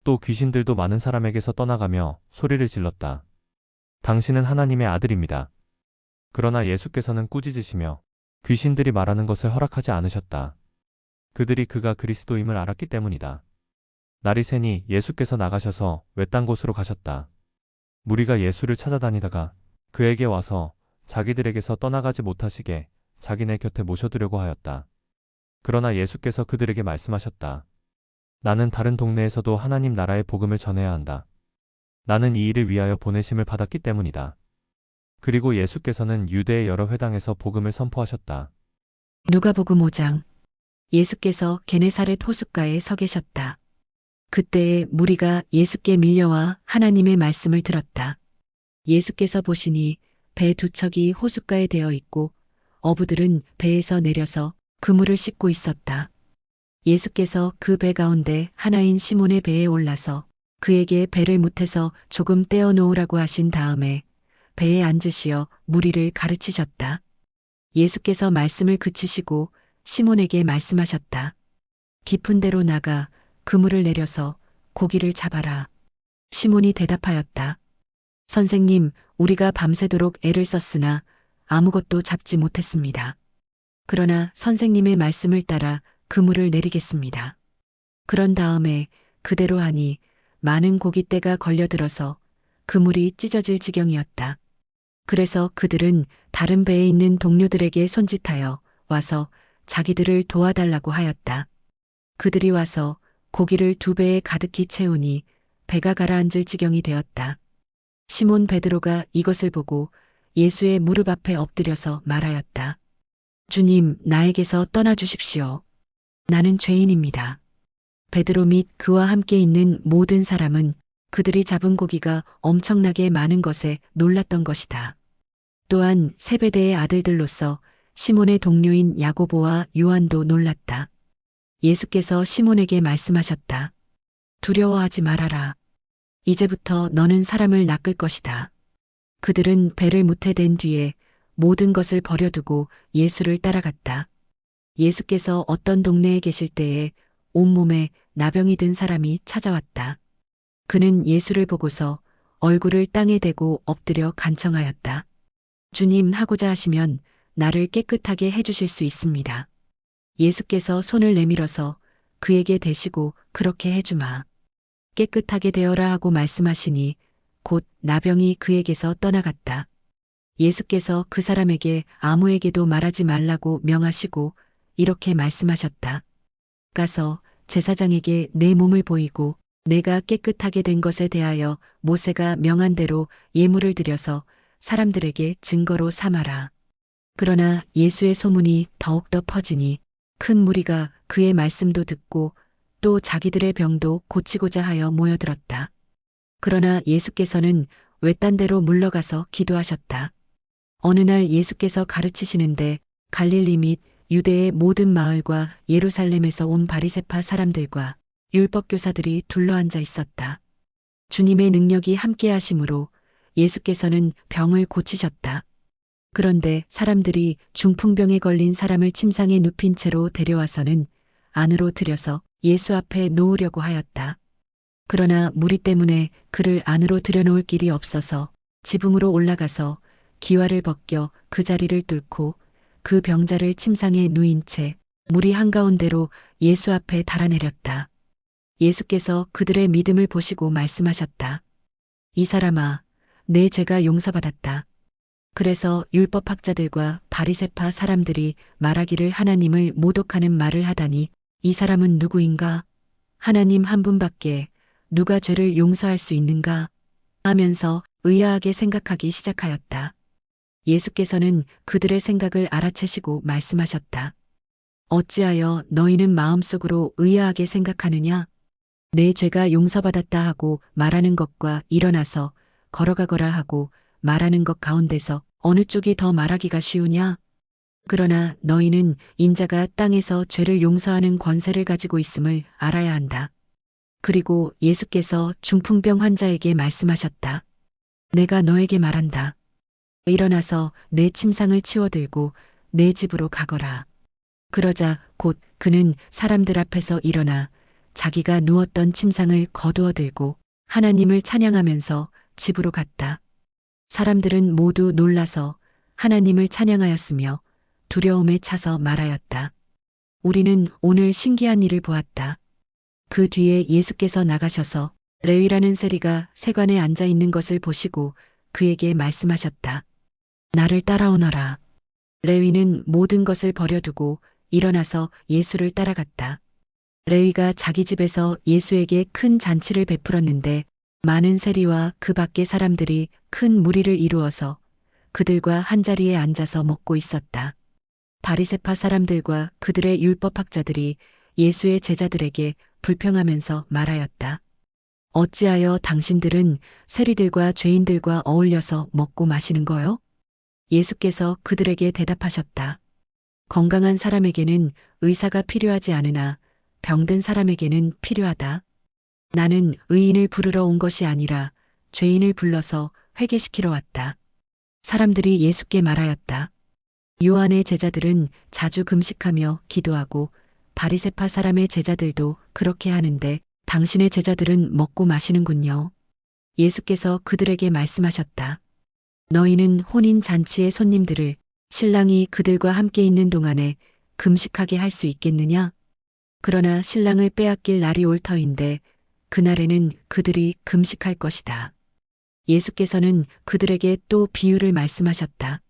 또 귀신들도 많은 사람에게서 떠나가며 소리를 질렀다. 당신은 하나님의 아들입니다. 그러나 예수께서는 꾸짖으시며 귀신들이 말하는 것을 허락하지 않으셨다. 그들이 그가 그리스도임을 알았기 때문이다. 날이 새니 예수께서 나가셔서 외딴 곳으로 가셨다. 무리가 예수를 찾아다니다가 그에게 와서 자기들에게서 떠나가지 못하시게 자기네 곁에 모셔두려고 하였다. 그러나 예수께서 그들에게 말씀하셨다. 나는 다른 동네에서도 하나님 나라의 복음을 전해야 한다. 나는 이 일을 위하여 보내심을 받았기 때문이다. 그리고 예수께서는 유대의 여러 회당에서 복음을 선포하셨다. 누가복음 5장. 예수께서 게네사렛 호숫가에 서 계셨다. 그때에 무리가 예수께 밀려와 하나님의 말씀을 들었다. 예수께서 보시니 배 두 척이 호숫가에 대어 있고 어부들은 배에서 내려서 그물을 씻고 있었다. 예수께서 그 배 가운데 하나인 시몬의 배에 올라서 그에게 배를 못해서 조금 떼어 놓으라고 하신 다음에 배에 앉으시어 무리를 가르치셨다. 예수께서 말씀을 그치시고 시몬에게 말씀하셨다. 깊은 데로 나가 그물을 내려서 고기를 잡아라. 시몬이 대답하였다. 선생님, 우리가 밤새도록 애를 썼으나 아무것도 잡지 못했습니다. 그러나 선생님의 말씀을 따라 그물을 내리겠습니다. 그런 다음에 그대로 하니 많은 고깃대가 걸려들어서 그물이 찢어질 지경이었다. 그래서 그들은 다른 배에 있는 동료들에게 손짓하여 와서 자기들을 도와달라고 하였다. 그들이 와서 고기를 두 배에 가득히 채우니 배가 가라앉을 지경이 되었다. 시몬 베드로가 이것을 보고 예수의 무릎 앞에 엎드려서 말하였다. 주님, 나에게서 떠나 주십시오. 나는 죄인입니다. 베드로 및 그와 함께 있는 모든 사람은 그들이 잡은 고기가 엄청나게 많은 것에 놀랐던 것이다. 또한 세베대의 아들들로서 시몬의 동료인 야고보와 요한도 놀랐다. 예수께서 시몬에게 말씀하셨다. 두려워하지 말아라. 이제부터 너는 사람을 낚을 것이다. 그들은 배를 무태댄 뒤에 모든 것을 버려두고 예수를 따라갔다. 예수께서 어떤 동네에 계실 때에 온몸에 나병이 든 사람이 찾아왔다. 그는 예수를 보고서 얼굴을 땅에 대고 엎드려 간청하였다. 주님, 하고자 하시면 나를 깨끗하게 해주실 수 있습니다. 예수께서 손을 내밀어서 그에게 대시고 그렇게 해주마. 깨끗하게 되어라 하고 말씀하시니 곧 나병이 그에게서 떠나갔다. 예수께서 그 사람에게 아무에게도 말하지 말라고 명하시고 이렇게 말씀하셨다. 가서 제사장에게 내 몸을 보이고 내가 깨끗하게 된 것에 대하여 모세가 명한 대로 예물을 드려서 사람들에게 증거로 삼아라. 그러나 예수의 소문이 더욱더 퍼지니 큰 무리가 그의 말씀도 듣고 또 자기들의 병도 고치고자 하여 모여들었다. 그러나 예수께서는 외딴 데로 물러가서 기도하셨다. 어느 날 예수께서 가르치시는데 갈릴리 및 유대의 모든 마을과 예루살렘에서 온 바리새파 사람들과 율법교사들이 둘러앉아 있었다. 주님의 능력이 함께 하심으로 예수께서는 병을 고치셨다. 그런데 사람들이 중풍병에 걸린 사람을 침상에 눕힌 채로 데려와서는 안으로 들여서 예수 앞에 놓으려고 하였다. 그러나 무리 때문에 그를 안으로 들여놓을 길이 없어서 지붕으로 올라가서 기와를 벗겨 그 자리를 뚫고 그 병자를 침상에 누인 채 물이 한가운데로 예수 앞에 달아내렸다. 예수께서 그들의 믿음을 보시고 말씀하셨다. 이 사람아, 내 죄가 용서받았다. 그래서 율법학자들과 바리새파 사람들이 말하기를 하나님을 모독하는 말을 하다니 이 사람은 누구인가? 하나님 한 분밖에 누가 죄를 용서할 수 있는가? 하면서 의아하게 생각하기 시작하였다. 예수께서는 그들의 생각을 알아채시고 말씀하셨다. 어찌하여 너희는 마음속으로 의아하게 생각하느냐? 내 죄가 용서받았다 하고 말하는 것과 일어나서 걸어가거라 하고 말하는 것 가운데서 어느 쪽이 더 말하기가 쉬우냐? 그러나 너희는 인자가 땅에서 죄를 용서하는 권세를 가지고 있음을 알아야 한다. 그리고 예수께서 중풍병 환자에게 말씀하셨다. 내가 너에게 말한다. 일어나서 내 침상을 치워들고 내 집으로 가거라. 그러자 곧 그는 사람들 앞에서 일어나 자기가 누웠던 침상을 거두어 들고 하나님을 찬양하면서 집으로 갔다. 사람들은 모두 놀라서 하나님을 찬양하였으며 두려움에 차서 말하였다. 우리는 오늘 신기한 일을 보았다. 그 뒤에 예수께서 나가셔서 레위라는 세리가 세관에 앉아 있는 것을 보시고 그에게 말씀하셨다. 나를 따라오너라. 레위는 모든 것을 버려두고 일어나서 예수를 따라갔다. 레위가 자기 집에서 예수에게 큰 잔치를 베풀었는데 많은 세리와 그 밖의 사람들이 큰 무리를 이루어서 그들과 한자리에 앉아서 먹고 있었다. 바리새파 사람들과 그들의 율법학자들이 예수의 제자들에게 불평하면서 말하였다. 어찌하여 당신들은 세리들과 죄인들과 어울려서 먹고 마시는 거요? 예수께서 그들에게 대답하셨다. 건강한 사람에게는 의사가 필요하지 않으나 병든 사람에게는 필요하다. 나는 의인을 부르러 온 것이 아니라 죄인을 불러서 회개시키러 왔다. 사람들이 예수께 말하였다. 요한의 제자들은 자주 금식하며 기도하고 바리새파 사람의 제자들도 그렇게 하는데 당신의 제자들은 먹고 마시는군요. 예수께서 그들에게 말씀하셨다. 너희는 혼인 잔치의 손님들을 신랑이 그들과 함께 있는 동안에 금식하게 할 수 있겠느냐? 그러나 신랑을 빼앗길 날이 올 터인데 그날에는 그들이 금식할 것이다. 예수께서는 그들에게 또 비유를 말씀하셨다.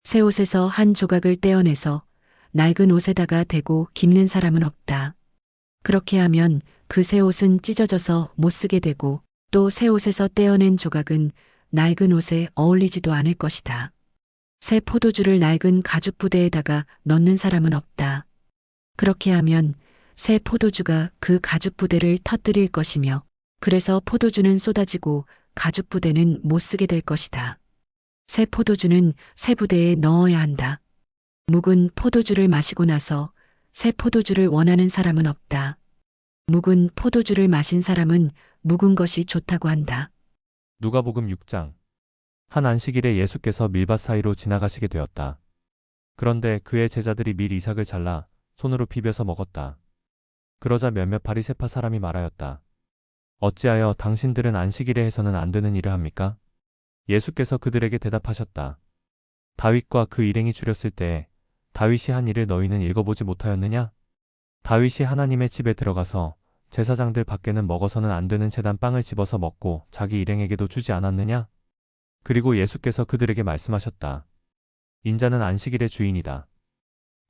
새 옷에서 한 조각을 떼어내서 낡은 옷에다가 대고 깁는 사람은 없다. 그렇게 하면 그 새 옷은 찢어져서 못 쓰게 되고 또 새 옷에서 떼어낸 조각은 낡은 옷에 어울리지도 않을 것이다. 새 포도주를 낡은 가죽 부대에다가 넣는 사람은 없다. 그렇게 하면 새 포도주가 그 가죽 부대를 터뜨릴 것이며 그래서 포도주는 쏟아지고 가죽 부대는 못 쓰게 될 것이다. 새 포도주는 새 부대에 넣어야 한다. 묵은 포도주를 마시고 나서 새 포도주를 원하는 사람은 없다. 묵은 포도주를 마신 사람은 묵은 것이 좋다고 한다. 누가복음 6장. 한 안식일에 예수께서 밀밭 사이로 지나가시게 되었다. 그런데 그의 제자들이 밀 이삭을 잘라 손으로 비벼서 먹었다. 그러자 몇몇 바리새파 사람이 말하였다. 어찌하여 당신들은 안식일에 해서는 안 되는 일을 합니까? 예수께서 그들에게 대답하셨다. 다윗과 그 일행이 줄였을 때 다윗이 한 일을 너희는 읽어보지 못하였느냐? 다윗이 하나님의 집에 들어가서 제사장들 밖에는 먹어서는 안 되는 제단 빵을 집어서 먹고 자기 일행에게도 주지 않았느냐? 그리고 예수께서 그들에게 말씀하셨다. 인자는 안식일의 주인이다.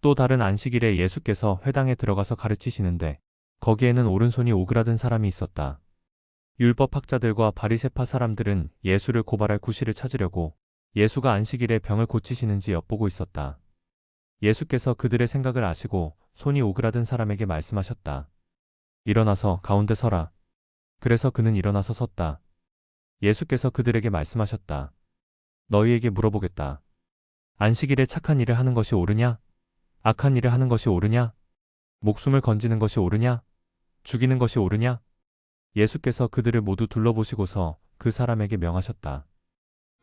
또 다른 안식일에 예수께서 회당에 들어가서 가르치시는데 거기에는 오른손이 오그라든 사람이 있었다. 율법학자들과 바리새파 사람들은 예수를 고발할 구실을 찾으려고 예수가 안식일에 병을 고치시는지 엿보고 있었다. 예수께서 그들의 생각을 아시고 손이 오그라든 사람에게 말씀하셨다. 일어나서 가운데 서라. 그래서 그는 일어나서 섰다. 예수께서 그들에게 말씀하셨다. 너희에게 물어보겠다. 안식일에 착한 일을 하는 것이 옳으냐? 악한 일을 하는 것이 옳으냐? 목숨을 건지는 것이 옳으냐? 죽이는 것이 옳으냐? 예수께서 그들을 모두 둘러보시고서 그 사람에게 명하셨다.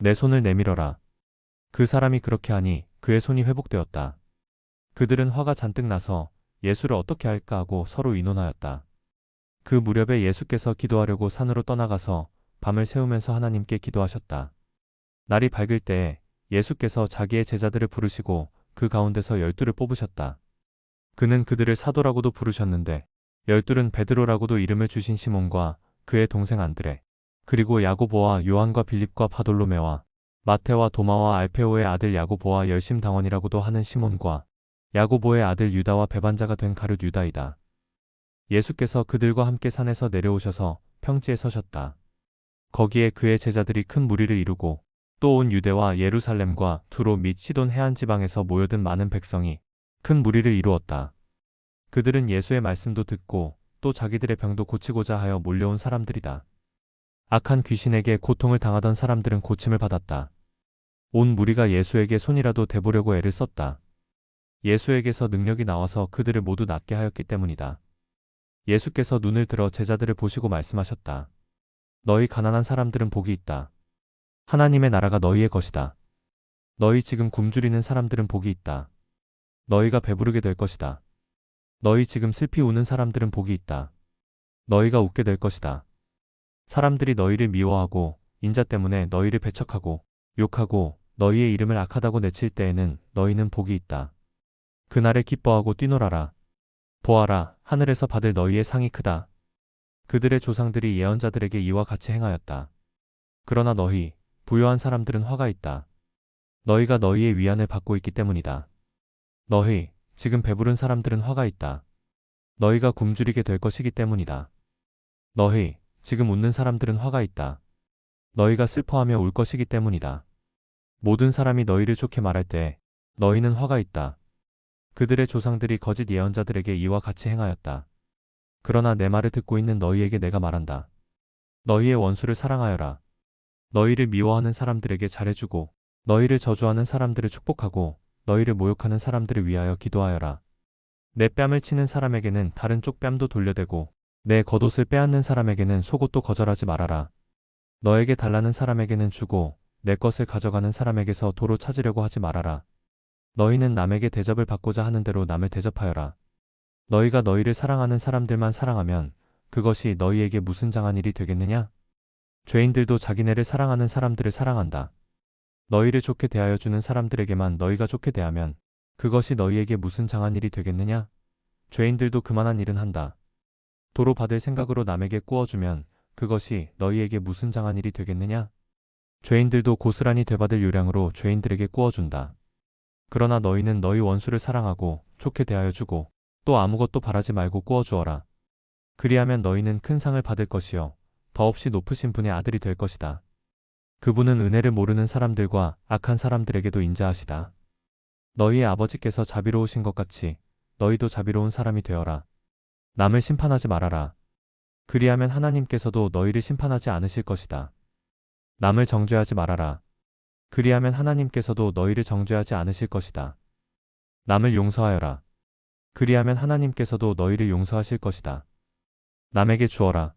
내 손을 내밀어라. 그 사람이 그렇게 하니 그의 손이 회복되었다. 그들은 화가 잔뜩 나서 예수를 어떻게 할까 하고 서로 의논하였다. 그 무렵에 예수께서 기도하려고 산으로 떠나가서 밤을 새우면서 하나님께 기도하셨다. 날이 밝을 때에 예수께서 자기의 제자들을 부르시고 그 가운데서 12를 뽑으셨다. 그는 그들을 사도라고도 부르셨는데 열둘은 베드로라고도 이름을 주신 시몬과 그의 동생 안드레, 그리고 야고보와 요한과 빌립과 바돌로메와 마테와 도마와 알페오의 아들 야고보와 열심당원이라고도 하는 시몬과 야고보의 아들 유다와 배반자가 된 가룟 유다이다. 예수께서 그들과 함께 산에서 내려오셔서 평지에 서셨다. 거기에 그의 제자들이 큰 무리를 이루고 또 온 유대와 예루살렘과 두로 및 시돈 해안 지방에서 모여든 많은 백성이 큰 무리를 이루었다. 그들은 예수의 말씀도 듣고 또 자기들의 병도 고치고자 하여 몰려온 사람들이다. 악한 귀신에게 고통을 당하던 사람들은 고침을 받았다. 온 무리가 예수에게 손이라도 대보려고 애를 썼다. 예수에게서 능력이 나와서 그들을 모두 낫게 하였기 때문이다. 예수께서 눈을 들어 제자들을 보시고 말씀하셨다. 너희 가난한 사람들은 복이 있다. 하나님의 나라가 너희의 것이다. 너희 지금 굶주리는 사람들은 복이 있다. 너희가 배부르게 될 것이다. 너희 지금 슬피 우는 사람들은 복이 있다. 너희가 웃게 될 것이다. 사람들이 너희를 미워하고 인자 때문에 너희를 배척하고 욕하고 너희의 이름을 악하다고 내칠 때에는 너희는 복이 있다. 그날에 기뻐하고 뛰놀아라. 보아라, 하늘에서 받을 너희의 상이 크다. 그들의 조상들이 예언자들에게 이와 같이 행하였다. 그러나 너희, 부요한 사람들은 화가 있다. 너희가 너희의 위안을 받고 있기 때문이다. 너희, 지금 배부른 사람들은 화가 있다. 너희가 굶주리게 될 것이기 때문이다. 너희, 지금 웃는 사람들은 화가 있다. 너희가 슬퍼하며 울 것이기 때문이다. 모든 사람이 너희를 좋게 말할 때 너희는 화가 있다. 그들의 조상들이 거짓 예언자들에게 이와 같이 행하였다. 그러나 내 말을 듣고 있는 너희에게 내가 말한다. 너희의 원수를 사랑하여라. 너희를 미워하는 사람들에게 잘해주고 너희를 저주하는 사람들을 축복하고 너희를 모욕하는 사람들을 위하여 기도하여라. 내 뺨을 치는 사람에게는 다른 쪽 뺨도 돌려대고 내 겉옷을 빼앗는 사람에게는 속옷도 거절하지 말아라. 너에게 달라는 사람에게는 주고 내 것을 가져가는 사람에게서 도로 찾으려고 하지 말아라. 너희는 남에게 대접을 받고자 하는 대로 남을 대접하여라. 너희가 너희를 사랑하는 사람들만 사랑하면 그것이 너희에게 무슨 장한 일이 되겠느냐? 죄인들도 자기네를 사랑하는 사람들을 사랑한다. 너희를 좋게 대하여 주는 사람들에게만 너희가 좋게 대하면 그것이 너희에게 무슨 장한 일이 되겠느냐? 죄인들도 그만한 일은 한다. 도로 받을 생각으로 남에게 꾸어주면 그것이 너희에게 무슨 장한 일이 되겠느냐? 죄인들도 고스란히 되받을 요량으로 죄인들에게 꾸어준다. 그러나 너희는 너희 원수를 사랑하고 좋게 대하여 주고 또 아무것도 바라지 말고 꾸어주어라. 그리하면 너희는 큰 상을 받을 것이요 더없이 높으신 분의 아들이 될 것이다. 그분은 은혜를 모르는 사람들과 악한 사람들에게도 인자하시다. 너희의 아버지께서 자비로우신 것 같이 너희도 자비로운 사람이 되어라. 남을 심판하지 말아라. 그리하면 하나님께서도 너희를 심판하지 않으실 것이다. 남을 정죄하지 말아라. 그리하면 하나님께서도 너희를 정죄하지 않으실 것이다. 남을 용서하여라. 그리하면 하나님께서도 너희를 용서하실 것이다. 남에게 주어라.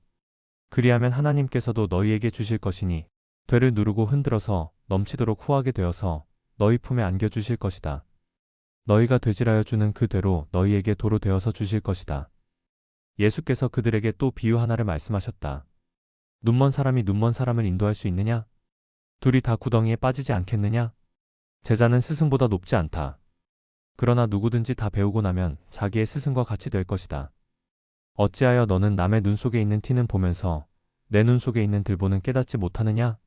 그리하면 하나님께서도 너희에게 주실 것이니 되를 누르고 흔들어서 넘치도록 후하게 되어서 너희 품에 안겨주실 것이다. 너희가 되질하여 주는 그 되로 너희에게 도로 되어서 주실 것이다. 예수께서 그들에게 또 비유 하나를 말씀하셨다. 눈먼 사람이 눈먼 사람을 인도할 수 있느냐? 둘이 다 구덩이에 빠지지 않겠느냐? 제자는 스승보다 높지 않다. 그러나 누구든지 다 배우고 나면 자기의 스승과 같이 될 것이다. 어찌하여 너는 남의 눈 속에 있는 티는 보면서 내 눈 속에 있는 들보는 깨닫지 못하느냐?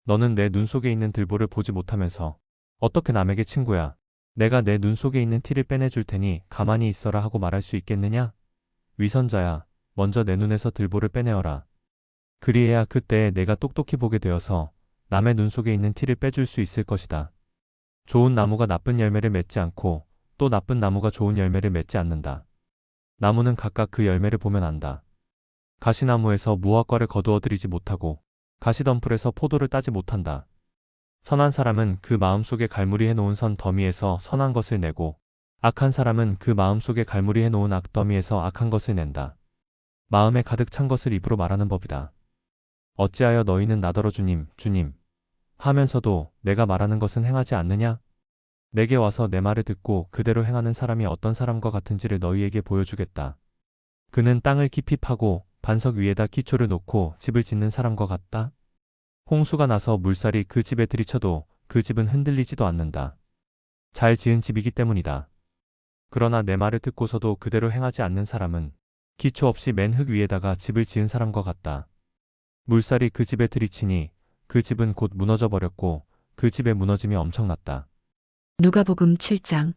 너는 내 눈 속에 있는 들보를 보지 못하면서 어떻게 남에게 친구야, 내가 내 눈 속에 있는 티를 빼내줄 테니 가만히 있어라 하고 말할 수 있겠느냐? 위선자야, 먼저 내 눈에서 들보를 빼내어라. 그리해야 그때에 내가 똑똑히 보게 되어서 남의 눈 속에 있는 티를 빼줄 수 있을 것이다. 좋은 나무가 나쁜 열매를 맺지 않고 또 나쁜 나무가 좋은 열매를 맺지 않는다. 나무는 각각 그 열매를 보면 안다. 가시나무에서 무화과를 거두어 들이지 못하고 가시덤불에서 포도를 따지 못한다. 선한 사람은 그 마음속에 갈무리 해놓은 선 더미에서 선한 것을 내고 악한 사람은 그 마음속에 갈무리 해놓은 악 더미에서 악한 것을 낸다. 마음에 가득 찬 것을 입으로 말하는 법이다. 어찌하여 너희는 나더러 주님, 주님 하면서도 내가 말하는 것은 행하지 않느냐? 내게 와서 내 말을 듣고 그대로 행하는 사람이 어떤 사람과 같은지를 너희에게 보여주겠다. 그는 땅을 깊이 파고 반석 위에다 기초를 놓고 집을 짓는 사람과 같다. 홍수가 나서 물살이 그 집에 들이쳐도 그 집은 흔들리지도 않는다. 잘 지은 집이기 때문이다. 그러나 내 말을 듣고서도 그대로 행하지 않는 사람은 기초 없이 맨 흙 위에다가 집을 지은 사람과 같다. 물살이 그 집에 들이치니 그 집은 곧 무너져 버렸고 그 집의 무너짐이 엄청났다. 누가복음 7장.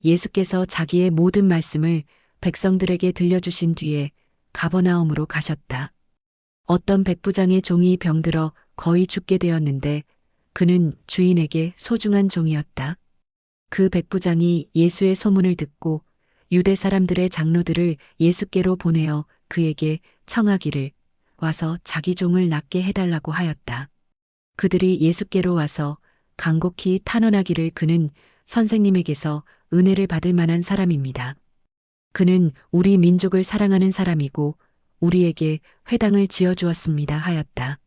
예수께서 자기의 모든 말씀을 백성들에게 들려주신 뒤에 가버나움으로 가셨다. 어떤 백부장의 종이 병들어 거의 죽게 되었는데 그는 주인에게 소중한 종이었다. 그 백부장이 예수의 소문을 듣고 유대 사람들의 장로들을 예수께로 보내어 그에게 청하기를 와서 자기 종을 낫게 해달라고 하였다. 그들이 예수께로 와서 간곡히 탄원하기를 그는 선생님에게서 은혜를 받을 만한 사람입니다. 그는 우리 민족을 사랑하는 사람이고 우리에게 회당을 지어주었습니다 하였다.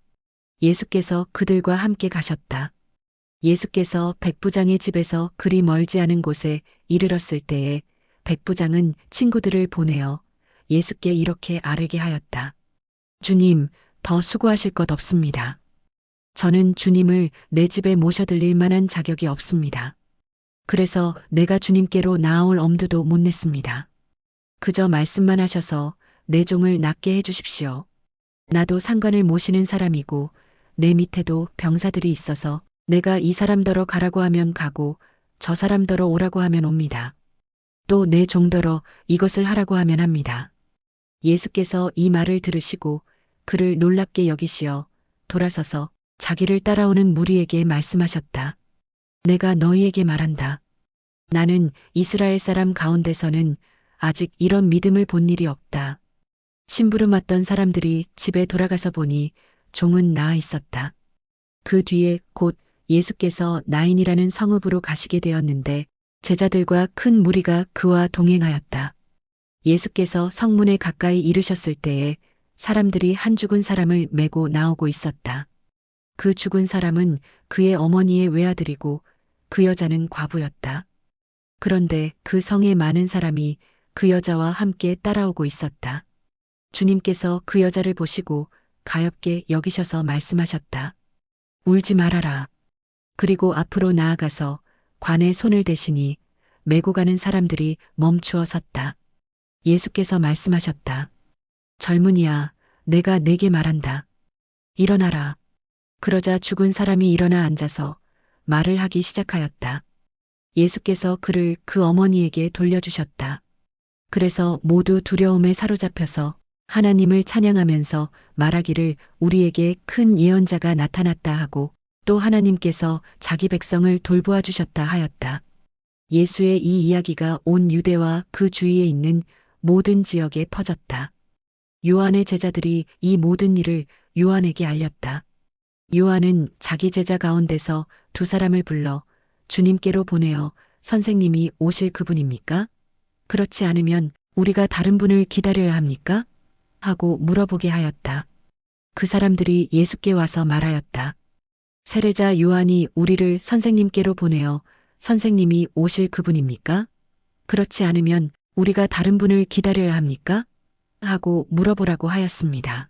예수께서 그들과 함께 가셨다. 예수께서 백부장의 집에서 그리 멀지 않은 곳에 이르렀을 때에 백부장은 친구들을 보내어 예수께 이렇게 아뢰게 하였다. 주님, 더 수고하실 것 없습니다. 저는 주님을 내 집에 모셔들릴 만한 자격이 없습니다. 그래서 내가 주님께로 나아올 엄두도 못 냈습니다. 그저 말씀만 하셔서 내 종을 낫게 해주십시오. 나도 상관을 모시는 사람이고 내 밑에도 병사들이 있어서 내가 이 사람더러 가라고 하면 가고 저 사람더러 오라고 하면 옵니다. 또 내 종더러 이것을 하라고 하면 합니다. 예수께서 이 말을 들으시고 그를 놀랍게 여기시어 돌아서서 자기를 따라오는 무리에게 말씀하셨다. 내가 너희에게 말한다. 나는 이스라엘 사람 가운데서는 아직 이런 믿음을 본 일이 없다. 심부름 왔던 사람들이 집에 돌아가서 보니 종은 나아 있었다. 그 뒤에 곧 예수께서 나인이라는 성읍으로 가시게 되었는데 제자들과 큰 무리가 그와 동행하였다. 예수께서 성문에 가까이 이르셨을 때에 사람들이 한 죽은 사람을 메고 나오고 있었다. 그 죽은 사람은 그의 어머니의 외아들이고 그 여자는 과부였다. 그런데 그 성에 많은 사람이 그 여자와 함께 따라오고 있었다. 주님께서 그 여자를 보시고 가엾게 여기셔서 말씀하셨다. 울지 말아라. 그리고 앞으로 나아가서 관에 손을 대시니 메고 가는 사람들이 멈추어 섰다. 예수께서 말씀하셨다. 젊은이야, 내가 네게 말한다. 일어나라. 그러자 죽은 사람이 일어나 앉아서 말을 하기 시작하였다. 예수께서 그를 그 어머니에게 돌려주셨다. 그래서 모두 두려움에 사로잡혀서 하나님을 찬양하면서 말하기를 우리에게 큰 예언자가 나타났다 하고 또 하나님께서 자기 백성을 돌보아 주셨다 하였다. 예수의 이 이야기가 온 유대와 그 주위에 있는 모든 지역에 퍼졌다. 요한의 제자들이 이 모든 일을 요한에게 알렸다. 요한은 자기 제자 가운데서 두 사람을 불러 주님께로 보내어 선생님이 오실 그분입니까? 그렇지 않으면 우리가 다른 분을 기다려야 합니까? 하고 물어보게 하였다. 그 사람들이 예수께 와서 말하였다. 세례자 요한이 우리를 선생님께로 보내어 선생님이 오실 그분입니까? 그렇지 않으면 우리가 다른 분을 기다려야 합니까? 하고 물어보라고 하였습니다.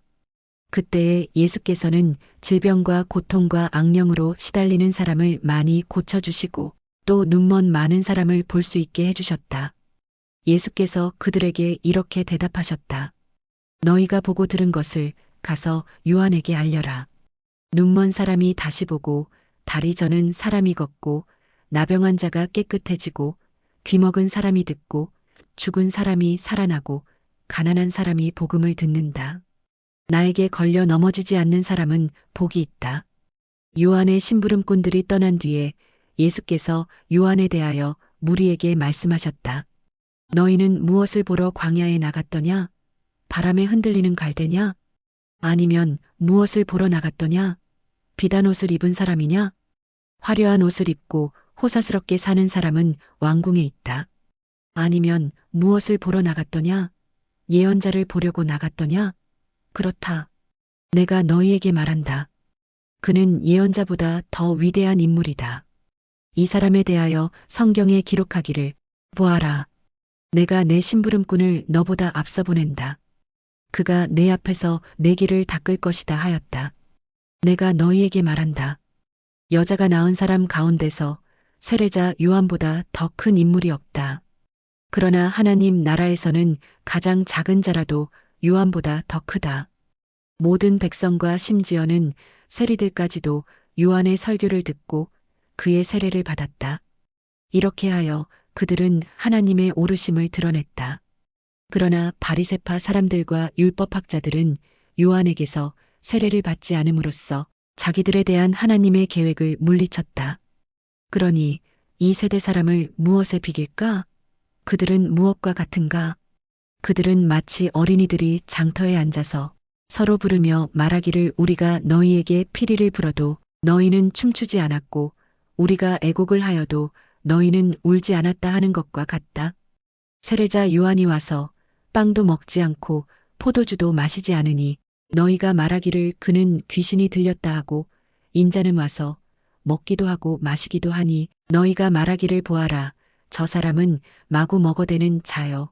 그때에 예수께서는 질병과 고통과 악령으로 시달리는 사람을 많이 고쳐주시고 또 눈먼 많은 사람을 볼 수 있게 해주셨다. 예수께서 그들에게 이렇게 대답하셨다. 너희가 보고 들은 것을 가서 요한에게 알려라. 눈먼 사람이 다시 보고 다리 저는 사람이 걷고 나병한 자가 깨끗해지고 귀먹은 사람이 듣고 죽은 사람이 살아나고 가난한 사람이 복음을 듣는다. 나에게 걸려 넘어지지 않는 사람은 복이 있다. 요한의 심부름꾼들이 떠난 뒤에 예수께서 요한에 대하여 무리에게 말씀하셨다. 너희는 무엇을 보러 광야에 나갔더냐? 바람에 흔들리는 갈대냐? 아니면 무엇을 보러 나갔더냐? 비단 옷을 입은 사람이냐? 화려한 옷을 입고 호사스럽게 사는 사람은 왕궁에 있다. 아니면 무엇을 보러 나갔더냐? 예언자를 보려고 나갔더냐? 그렇다. 내가 너희에게 말한다. 그는 예언자보다 더 위대한 인물이다. 이 사람에 대하여 성경에 기록하기를 보아라. 내가 내 심부름꾼을 너보다 앞서 보낸다. 그가 내 앞에서 내 길을 닦을 것이다 하였다. 내가 너희에게 말한다. 여자가 낳은 사람 가운데서 세례자 요한보다 더 큰 인물이 없다. 그러나 하나님 나라에서는 가장 작은 자라도 요한보다 더 크다. 모든 백성과 심지어는 세리들까지도 요한의 설교를 듣고 그의 세례를 받았다. 이렇게 하여 그들은 하나님의 오르심을 드러냈다. 그러나 바리새파 사람들과 율법학자들은 요한에게서 세례를 받지 않음으로써 자기들에 대한 하나님의 계획을 물리쳤다. 그러니 이 세대 사람을 무엇에 비길까? 그들은 무엇과 같은가? 그들은 마치 어린이들이 장터에 앉아서 서로 부르며 말하기를 우리가 너희에게 피리를 불어도 너희는 춤추지 않았고 우리가 애곡을 하여도 너희는 울지 않았다 하는 것과 같다. 세례자 요한이 와서 빵도 먹지 않고 포도주도 마시지 않으니 너희가 말하기를 그는 귀신이 들렸다 하고 인자는 와서 먹기도 하고 마시기도 하니 너희가 말하기를 보아라. 저 사람은 마구 먹어대는 자요.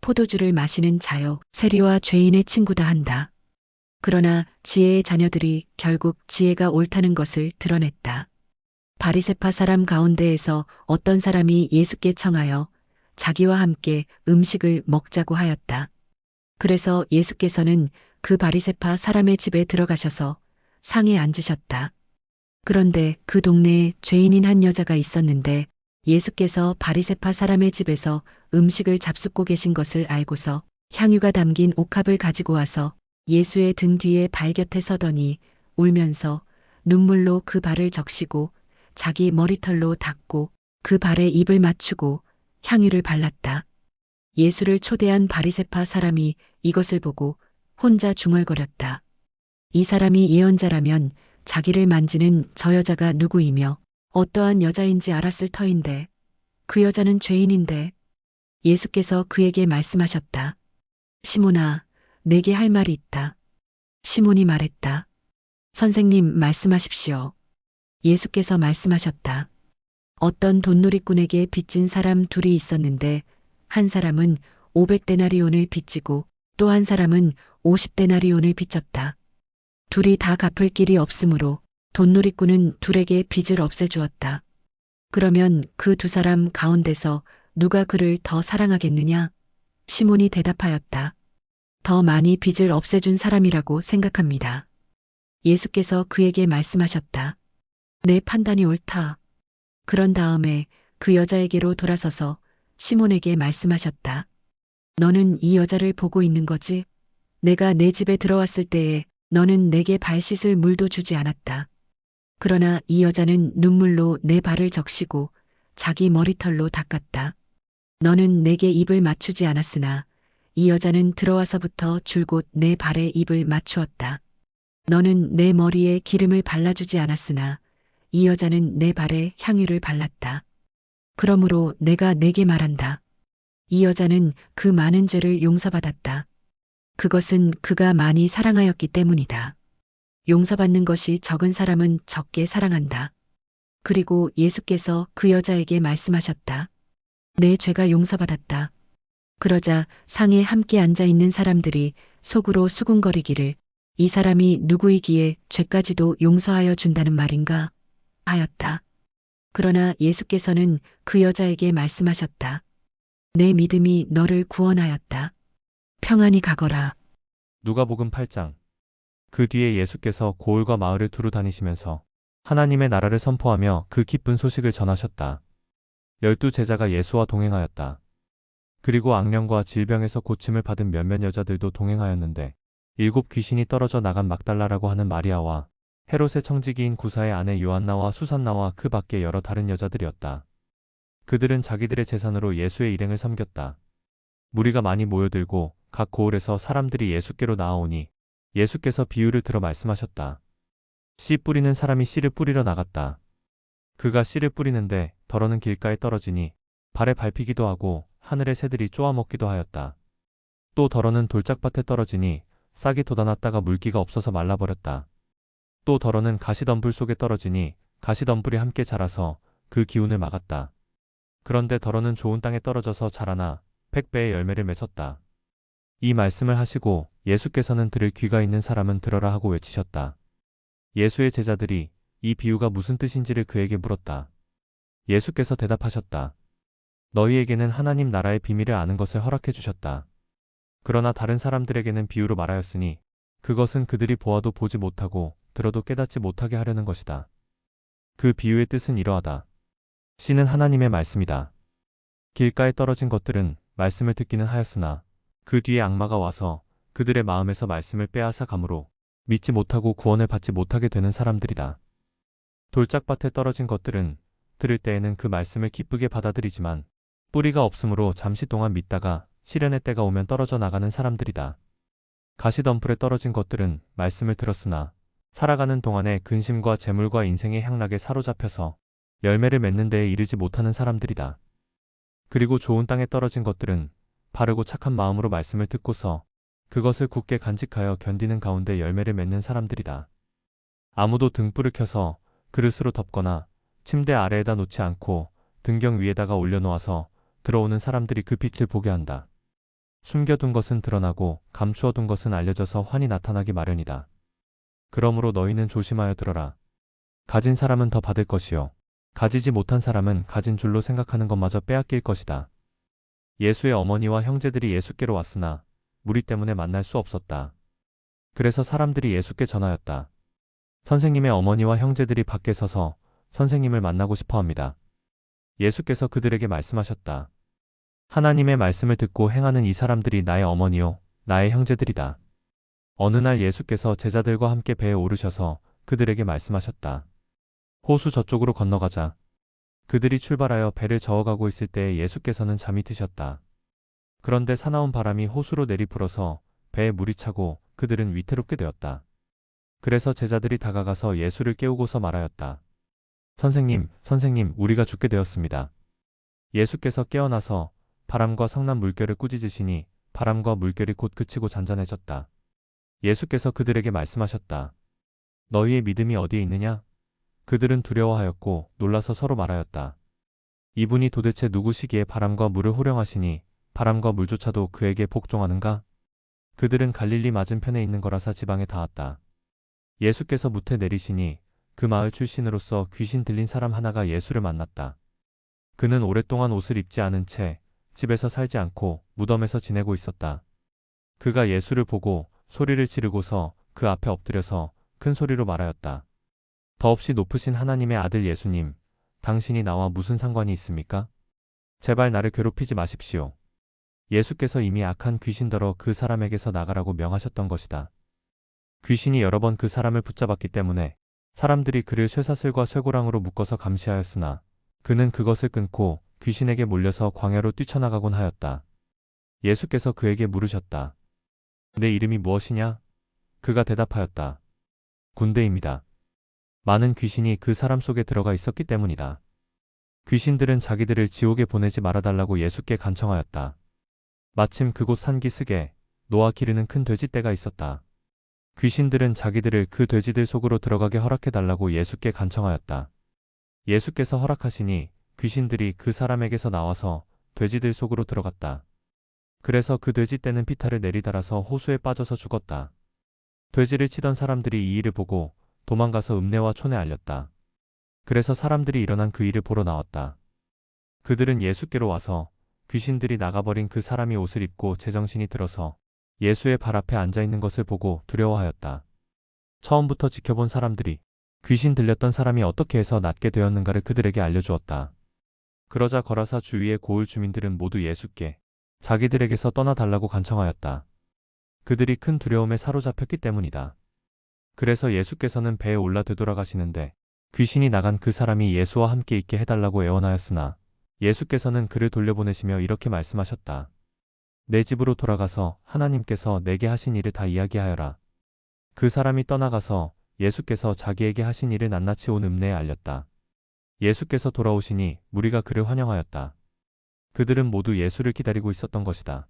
포도주를 마시는 자요. 세리와 죄인의 친구다 한다. 그러나 지혜의 자녀들이 결국 지혜가 옳다는 것을 드러냈다. 바리새파 사람 가운데에서 어떤 사람이 예수께 청하여 자기와 함께 음식을 먹자고 하였다. 그래서 예수께서는 그 바리새파 사람의 집에 들어가셔서 상에 앉으셨다. 그런데 그 동네에 죄인인 한 여자가 있었는데 예수께서 바리새파 사람의 집에서 음식을 잡숫고 계신 것을 알고서 향유가 담긴 옥합을 가지고 와서 예수의 등 뒤에 발 곁에 서더니 울면서 눈물로 그 발을 적시고 자기 머리털로 닦고 그 발에 입을 맞추고 향유를 발랐다. 예수를 초대한 바리새파 사람이 이것을 보고 혼자 중얼거렸다. 이 사람이 예언자라면 자기를 만지는 저 여자가 누구이며 어떠한 여자인지 알았을 터인데 그 여자는 죄인인데. 예수께서 그에게 말씀하셨다. 시몬아, 내게 할 말이 있다. 시몬이 말했다. 선생님, 말씀하십시오. 예수께서 말씀하셨다. 어떤 돈놀이꾼에게 빚진 사람 둘이 있었는데 한 사람은 500데나리온을 빚지고 또 한 사람은 50데나리온을 빚졌다. 둘이 다 갚을 길이 없으므로 돈놀이꾼은 둘에게 빚을 없애주었다. 그러면 그 두 사람 가운데서 누가 그를 더 사랑하겠느냐? 시몬이 대답하였다. 더 많이 빚을 없애준 사람이라고 생각합니다. 예수께서 그에게 말씀하셨다. 내 판단이 옳다. 그런 다음에 그 여자에게로 돌아서서 시몬에게 말씀하셨다. 너는 이 여자를 보고 있는 거지? 내가 내 집에 들어왔을 때에 너는 내게 발 씻을 물도 주지 않았다. 그러나 이 여자는 눈물로 내 발을 적시고 자기 머리털로 닦았다. 너는 내게 입을 맞추지 않았으나 이 여자는 들어와서부터 줄곧 내 발에 입을 맞추었다. 너는 내 머리에 기름을 발라주지 않았으나 이 여자는 내 발에 향유를 발랐다. 그러므로 내가 내게 말한다. 이 여자는 그 많은 죄를 용서받았다. 그것은 그가 많이 사랑하였기 때문이다. 용서받는 것이 적은 사람은 적게 사랑한다. 그리고 예수께서 그 여자에게 말씀하셨다. 내 죄가 용서받았다. 그러자 상에 함께 앉아 있는 사람들이 속으로 수군거리기를 이 사람이 누구이기에 죄까지도 용서하여 준다는 말인가? 하였다. 그러나 예수께서는 그 여자에게 말씀하셨다. 내 믿음이 너를 구원하였다. 평안히 가거라. 누가복음 8장. 그 뒤에 예수께서 고을과 마을을 두루 다니시면서 하나님의 나라를 선포하며 그 기쁜 소식을 전하셨다. 12 제자가 예수와 동행하였다. 그리고 악령과 질병에서 고침을 받은 몇몇 여자들도 동행하였는데 7 귀신이 떨어져 나간 막달라라고 하는 마리아와 헤롯의 청지기인 구사의 아내 요한나와 수산나와 그 밖에 여러 다른 여자들이었다. 그들은 자기들의 재산으로 예수의 일행을 섬겼다. 무리가 많이 모여들고 각 고을에서 사람들이 예수께로 나아오니 예수께서 비유를 들어 말씀하셨다. 씨 뿌리는 사람이 씨를 뿌리러 나갔다. 그가 씨를 뿌리는데 덜어는 길가에 떨어지니 발에 밟히기도 하고 하늘의 새들이 쪼아먹기도 하였다. 또 덜어는 돌짝밭에 떨어지니 싹이 돋아났다가 물기가 없어서 말라버렸다. 또 덜어는 가시덤불 속에 떨어지니 가시덤불이 함께 자라서 그 기운을 막았다. 그런데 덜어는 좋은 땅에 떨어져서 자라나 100배의 열매를 맺었다. 이 말씀을 하시고 예수께서는 들을 귀가 있는 사람은 들어라 하고 외치셨다. 예수의 제자들이 이 비유가 무슨 뜻인지를 그에게 물었다. 예수께서 대답하셨다. 너희에게는 하나님 나라의 비밀을 아는 것을 허락해 주셨다. 그러나 다른 사람들에게는 비유로 말하였으니 그것은 그들이 보아도 보지 못하고 들어도 깨닫지 못하게 하려는 것이다. 그 비유의 뜻은 이러하다. 씨는 하나님의 말씀이다. 길가에 떨어진 것들은 말씀을 듣기는 하였으나 그 뒤에 악마가 와서 그들의 마음에서 말씀을 빼앗아 가므로 믿지 못하고 구원을 받지 못하게 되는 사람들이다. 돌짝밭에 떨어진 것들은 들을 때에는 그 말씀을 기쁘게 받아들이지만 뿌리가 없으므로 잠시 동안 믿다가 시련의 때가 오면 떨어져 나가는 사람들이다. 가시덤불에 떨어진 것들은 말씀을 들었으나 살아가는 동안에 근심과 재물과 인생의 향락에 사로잡혀서 열매를 맺는 데에 이르지 못하는 사람들이다. 그리고 좋은 땅에 떨어진 것들은 바르고 착한 마음으로 말씀을 듣고서 그것을 굳게 간직하여 견디는 가운데 열매를 맺는 사람들이다. 아무도 등불을 켜서 그릇으로 덮거나 침대 아래에다 놓지 않고 등경 위에다가 올려놓아서 들어오는 사람들이 그 빛을 보게 한다. 숨겨둔 것은 드러나고 감추어둔 것은 알려져서 환히 나타나기 마련이다. 그러므로 너희는 조심하여 들어라. 가진 사람은 더 받을 것이요. 가지지 못한 사람은 가진 줄로 생각하는 것마저 빼앗길 것이다. 예수의 어머니와 형제들이 예수께로 왔으나 무리 때문에 만날 수 없었다. 그래서 사람들이 예수께 전하였다. 선생님의 어머니와 형제들이 밖에 서서 선생님을 만나고 싶어 합니다. 예수께서 그들에게 말씀하셨다. 하나님의 말씀을 듣고 행하는 이 사람들이 나의 어머니요, 나의 형제들이다. 어느 날 예수께서 제자들과 함께 배에 오르셔서 그들에게 말씀하셨다. 호수 저쪽으로 건너가자. 그들이 출발하여 배를 저어가고 있을 때에 예수께서는 잠이 드셨다. 그런데 사나운 바람이 호수로 내리불어서 배에 물이 차고 그들은 위태롭게 되었다. 그래서 제자들이 다가가서 예수를 깨우고서 말하였다. 선생님, 선생님, 우리가 죽게 되었습니다. 예수께서 깨어나서 바람과 성난 물결을 꾸짖으시니 바람과 물결이 곧 그치고 잔잔해졌다. 예수께서 그들에게 말씀하셨다. 너희의 믿음이 어디에 있느냐? 그들은 두려워하였고 놀라서 서로 말하였다. 이분이 도대체 누구시기에 바람과 물을 호령하시니 바람과 물조차도 그에게 복종하는가? 그들은 갈릴리 맞은편에 있는 거라사 지방에 닿았다. 예수께서 무태 내리시니 그 마을 출신으로서 귀신 들린 사람 하나가 예수를 만났다. 그는 오랫동안 옷을 입지 않은 채 집에서 살지 않고 무덤에서 지내고 있었다. 그가 예수를 보고 소리를 지르고서 그 앞에 엎드려서 큰 소리로 말하였다. 더없이 높으신 하나님의 아들 예수님, 당신이 나와 무슨 상관이 있습니까? 제발 나를 괴롭히지 마십시오. 예수께서 이미 악한 귀신더러 그 사람에게서 나가라고 명하셨던 것이다. 귀신이 여러 번 그 사람을 붙잡았기 때문에 사람들이 그를 쇠사슬과 쇠고랑으로 묶어서 감시하였으나 그는 그것을 끊고 귀신에게 몰려서 광야로 뛰쳐나가곤 하였다. 예수께서 그에게 물으셨다. 내 이름이 무엇이냐? 그가 대답하였다. 군대입니다. 많은 귀신이 그 사람 속에 들어가 있었기 때문이다. 귀신들은 자기들을 지옥에 보내지 말아달라고 예수께 간청하였다. 마침 그곳 산기슭에 노아 기르는 큰 돼지떼가 있었다. 귀신들은 자기들을 그 돼지들 속으로 들어가게 허락해달라고 예수께 간청하였다. 예수께서 허락하시니 귀신들이 그 사람에게서 나와서 돼지들 속으로 들어갔다. 그래서 그 돼지떼는 피탈을 내리달아서 호수에 빠져서 죽었다. 돼지를 치던 사람들이 이 일을 보고 도망가서 읍내와 촌에 알렸다. 그래서 사람들이 일어난 그 일을 보러 나왔다. 그들은 예수께로 와서 귀신들이 나가버린 그 사람이 옷을 입고 제정신이 들어서 예수의 발 앞에 앉아있는 것을 보고 두려워하였다. 처음부터 지켜본 사람들이 귀신 들렸던 사람이 어떻게 해서 낫게 되었는가를 그들에게 알려주었다. 그러자 거라사 주위의 고을 주민들은 모두 예수께 자기들에게서 떠나달라고 간청하였다. 그들이 큰 두려움에 사로잡혔기 때문이다. 그래서 예수께서는 배에 올라 되돌아가시는데 귀신이 나간 그 사람이 예수와 함께 있게 해달라고 애원하였으나 예수께서는 그를 돌려보내시며 이렇게 말씀하셨다. 내 집으로 돌아가서 하나님께서 내게 하신 일을 다 이야기하여라. 그 사람이 떠나가서 예수께서 자기에게 하신 일을 낱낱이 온 읍내에 알렸다. 예수께서 돌아오시니 무리가 그를 환영하였다. 그들은 모두 예수를 기다리고 있었던 것이다.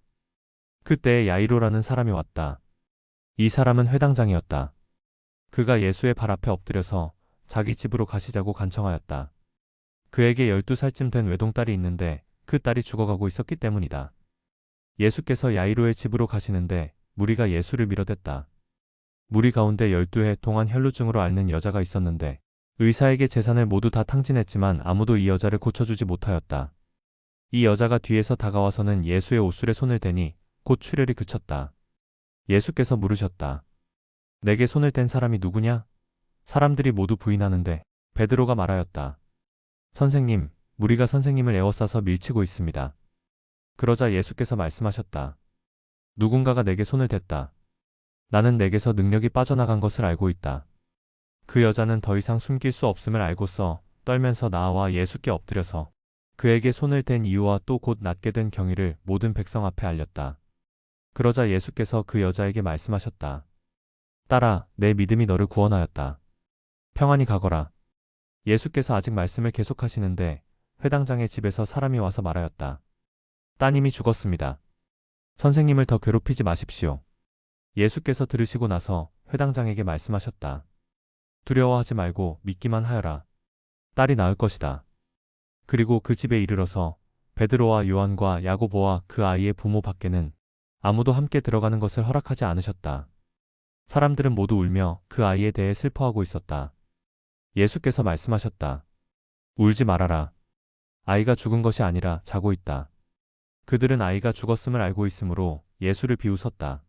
그때에 야이로라는 사람이 왔다. 이 사람은 회당장이었다. 그가 예수의 발 앞에 엎드려서 자기 집으로 가시자고 간청하였다. 그에게 12살쯤 된 외동딸이 있는데 그 딸이 죽어가고 있었기 때문이다. 예수께서 야이로의 집으로 가시는데 무리가 예수를 밀어댔다. 무리 가운데 12해 동안 혈루증으로 앓는 여자가 있었는데 의사에게 재산을 모두 다 탕진했지만 아무도 이 여자를 고쳐주지 못하였다. 이 여자가 뒤에서 다가와서는 예수의 옷술에 손을 대니 곧 출혈이 그쳤다. 예수께서 물으셨다. 내게 손을 댄 사람이 누구냐? 사람들이 모두 부인하는데 베드로가 말하였다. 선생님, 무리가 선생님을 에워싸서 밀치고 있습니다. 그러자 예수께서 말씀하셨다. 누군가가 내게 손을 댔다. 나는 내게서 능력이 빠져나간 것을 알고 있다. 그 여자는 더 이상 숨길 수 없음을 알고서 떨면서 나와 예수께 엎드려서 그에게 손을 댄 이유와 또 곧 낫게 된 경위를 모든 백성 앞에 알렸다. 그러자 예수께서 그 여자에게 말씀하셨다. 딸아, 내 믿음이 너를 구원하였다. 평안히 가거라. 예수께서 아직 말씀을 계속하시는데 회당장의 집에서 사람이 와서 말하였다. 따님이 죽었습니다. 선생님을 더 괴롭히지 마십시오. 예수께서 들으시고 나서 회당장에게 말씀하셨다. 두려워하지 말고 믿기만 하여라. 딸이 나을 것이다. 그리고 그 집에 이르러서 베드로와 요한과 야고보와 그 아이의 부모 밖에는 아무도 함께 들어가는 것을 허락하지 않으셨다. 사람들은 모두 울며 그 아이에 대해 슬퍼하고 있었다. 예수께서 말씀하셨다. 울지 말아라. 아이가 죽은 것이 아니라 자고 있다. 그들은 아이가 죽었음을 알고 있으므로 예수를 비웃었다.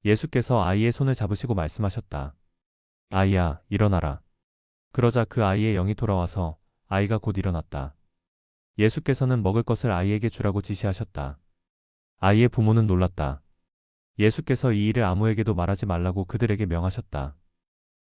예수께서 아이의 손을 잡으시고 말씀하셨다. 아이야, 일어나라. 그러자 그 아이의 영이 돌아와서 아이가 곧 일어났다. 예수께서는 먹을 것을 아이에게 주라고 지시하셨다. 아이의 부모는 놀랐다. 예수께서 이 일을 아무에게도 말하지 말라고 그들에게 명하셨다.